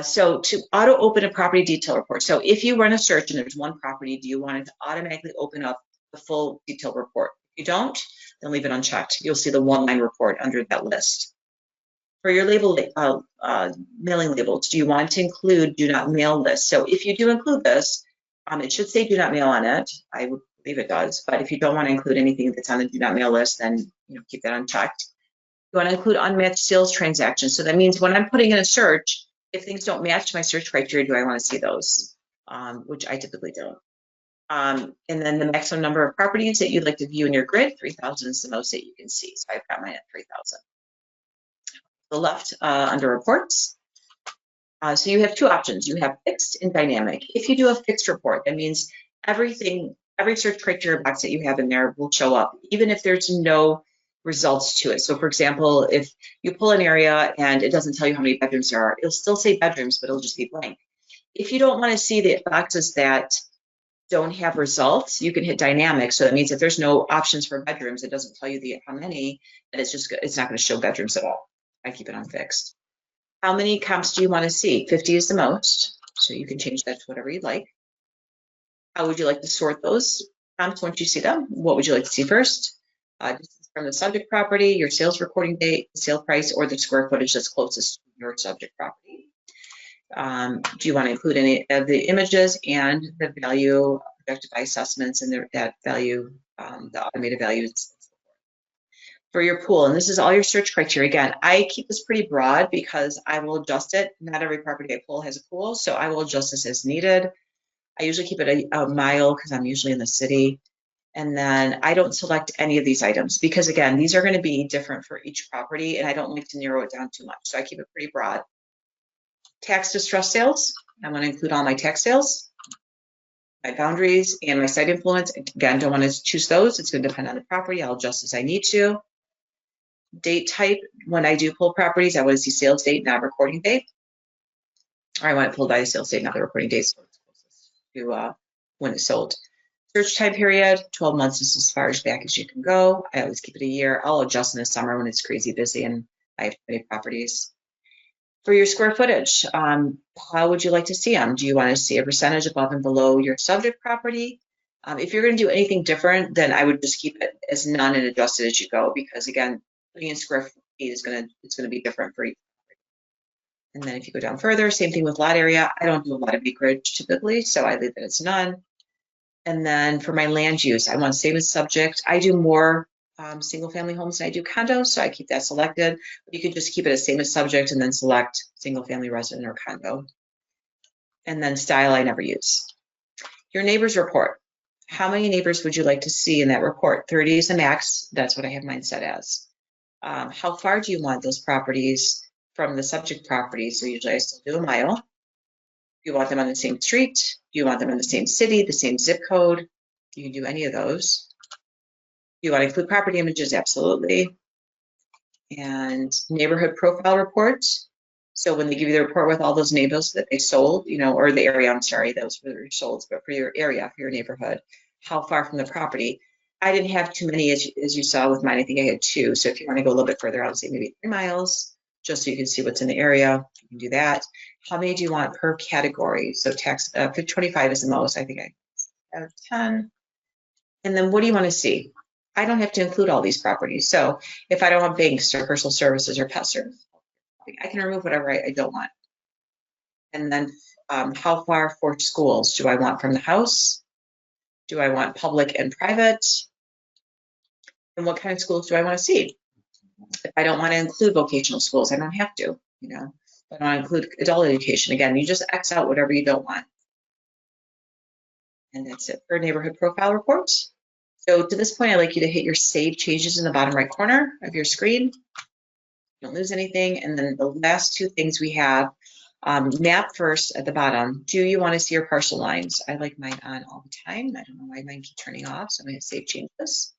So to auto open a property detail report. So if you run a search and there's one property, do you want it to automatically open up the full detail report? If you don't, then leave it unchecked. You'll see the one-line report under that list. For your label, mailing labels, do you want to include do not mail list? So if you do include this, It should say do not mail on it. I would believe it does, but if you don't want to include anything that's on the do not mail list, then keep that unchecked. You want to include unmatched sales transactions. So that means when I'm putting in a search, if things don't match my search criteria, do I want to see those? Which I typically don't. And then the maximum number of properties that you'd like to view in your grid, 3,000 is the most that you can see. So I've got mine at 3,000. The left under reports. So you have two options. You have fixed and dynamic. If you do a fixed report, that means every search criteria box that you have in there will show up, even if there's no results to it. So for example, if you pull an area and it doesn't tell you how many bedrooms there are, it'll still say bedrooms, but it'll just be blank. If you don't want to see the boxes that don't have results, you can hit dynamic. So that means if there's no options for bedrooms, it doesn't tell you how many, and it's not going to show bedrooms at all. I keep it on fixed. How many comps do you want to see? 50 is the most, so you can change that to whatever you'd like. How would you like to sort those comps once you see them? What would you like to see first? Distance from the subject property, your sales recording date, the sale price, or the square footage that's closest to your subject property. Do you want to include any of the images and the value projected by assessments and that value, the automated values for your pool? And this is all your search criteria. Again, I keep this pretty broad because I will adjust it. Not every property I pull has a pool, so I will adjust this as needed. I usually keep it a mile because I'm usually in the city. And then I don't select any of these items because, again, these are going to be different for each property, and I don't like to narrow it down too much. So I keep it pretty broad. Tax distress sales. I want to include all my tax sales, my boundaries, and my site influence. Again, don't want to choose those. It's going to depend on the property. I'll adjust as I need to. Date type. When I do pull properties, I want to see sales date, not recording date. Or I want it pulled by the sales date, not the recording date, so it's closest to when it's sold. Search time period, 12 months is as far as back as you can go. I always keep it a year. I'll adjust in the summer when it's crazy busy and I have many properties. For your square footage, how would you like to see them? Do you want to see a percentage above and below your subject property? If you're going to do anything different, then I would just keep it as none and adjust it as you go, because again, putting in square feet it's going to be different for each property. And then if you go down further, same thing with lot area. I don't do a lot of acreage typically, so I leave it as none. And then for my land use, I want to save as subject. I do more single family homes than I do condos, so I keep that selected. But you could just keep it as same as subject and then select single family resident or condo. And then style I never use. Your neighbors report. How many neighbors would you like to see in that report? 30 is the max. That's what I have mine set as. How far do you want those properties from the subject property? So usually I still do a mile. Do you want them on the same street? Do you want them in the same city, the same zip code? You can do any of those. Do you want to include property images? Absolutely. And neighborhood profile reports. So when they give you the report with all those neighbors that they sold, or the area, I'm sorry, those were sold, but for your area, for your neighborhood, how far from the property? I didn't have too many, as you saw with mine. I think I had 2. So if you want to go a little bit further, I would say maybe 3 miles, just so you can see what's in the area. You can do that. How many do you want per category? So tax 25 is the most. I think I have 10. And then what do you want to see? I don't have to include all these properties. So if I don't want banks or personal services or pet service, I can remove whatever I don't want. And then how far for schools do I want from the house? Do I want public and private? And what kind of schools do I want to see? If I don't want to include vocational schools, I don't have to, I don't want to include adult education. Again, you just X out whatever you don't want. And that's it for neighborhood profile reports. So to this point, I'd like you to hit your save changes in the bottom right corner of your screen. Don't lose anything. And then the last 2 things we have, map first at the bottom. Do you want to see your parcel lines? I like mine on all the time. I don't know why mine keeps turning off, so I'm going to save changes.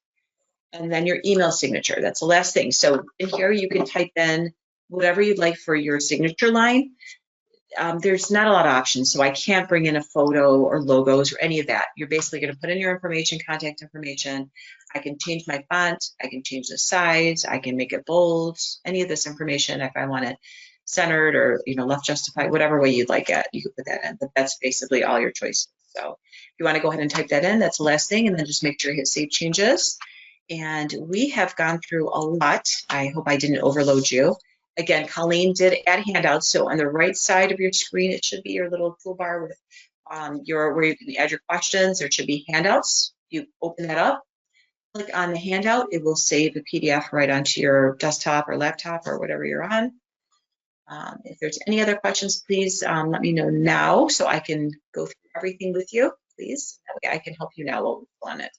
And then your email signature, that's the last thing. So in here you can type in whatever you'd like for your signature line. There's not a lot of options, so I can't bring in a photo or logos or any of that. You're basically going to put in your information, contact information. I can change my font, I can change the size, I can make it bold, any of this information if I want it centered or left justified, whatever way you'd like it, you could put that in. But that's basically all your choices. So if you want to go ahead and type that in, that's the last thing, and then just make sure you hit save changes. And we have gone through a lot. I hope I didn't overload you. Again, Colleen did add handouts. So on the right side of your screen, it should be your little toolbar with where you can add your questions. There should be handouts. You open that up, click on the handout, it will save the PDF right onto your desktop or laptop or whatever you're on. If there's any other questions, please let me know now so I can go through everything with you, please. That way I can help you now while we're on it.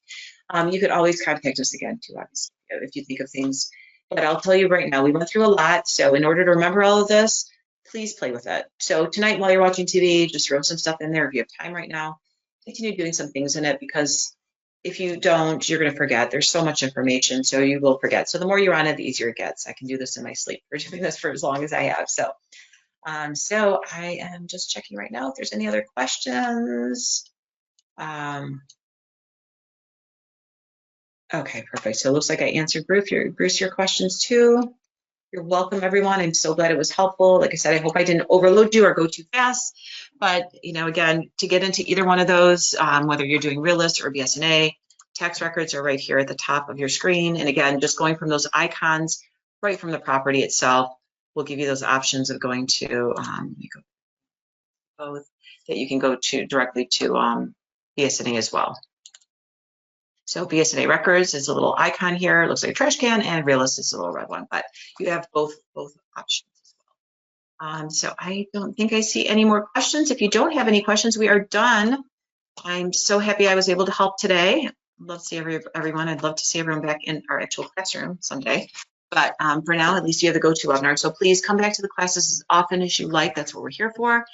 You could always contact us again too, obviously, if you think of things. But I'll tell you right now, we went through a lot. So in order to remember all of this, please play with it. So tonight while you're watching TV, just throw some stuff in there. If you have time right now, continue doing some things in it, because if you don't, you're going to forget. There's so much information, so you will forget. So the more you're on it, the easier it gets. I can do this in my sleep. We're doing this for as long as I have. So I am just checking right now if there's any other questions. Okay, perfect. So it looks like I answered Bruce, your questions too. You're welcome, everyone. I'm so glad it was helpful. Like I said, I hope I didn't overload you or go too fast. But, you know, again, to get into either one of those, whether you're doing Realist or BS&A, tax records are right here at the top of your screen. And again, just going from those icons right from the property itself will give you those options of going to both, that you can go to directly to BS&A as well. So BS&A records is a little icon here. It looks like a trash can, and Realist is a little red one, but you have both options as well. So I don't think I see any more questions. If you don't have any questions, we are done. I'm so happy I was able to help today. I'd love to see everyone. I'd love to see everyone back in our actual classroom someday. But for now, at least you have the GoToWebinar. So please come back to the classes as often as you like. That's what we're here for.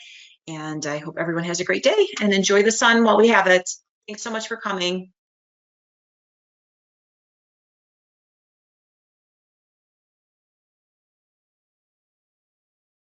And I hope everyone has a great day and enjoy the sun while we have it. Thanks so much for coming.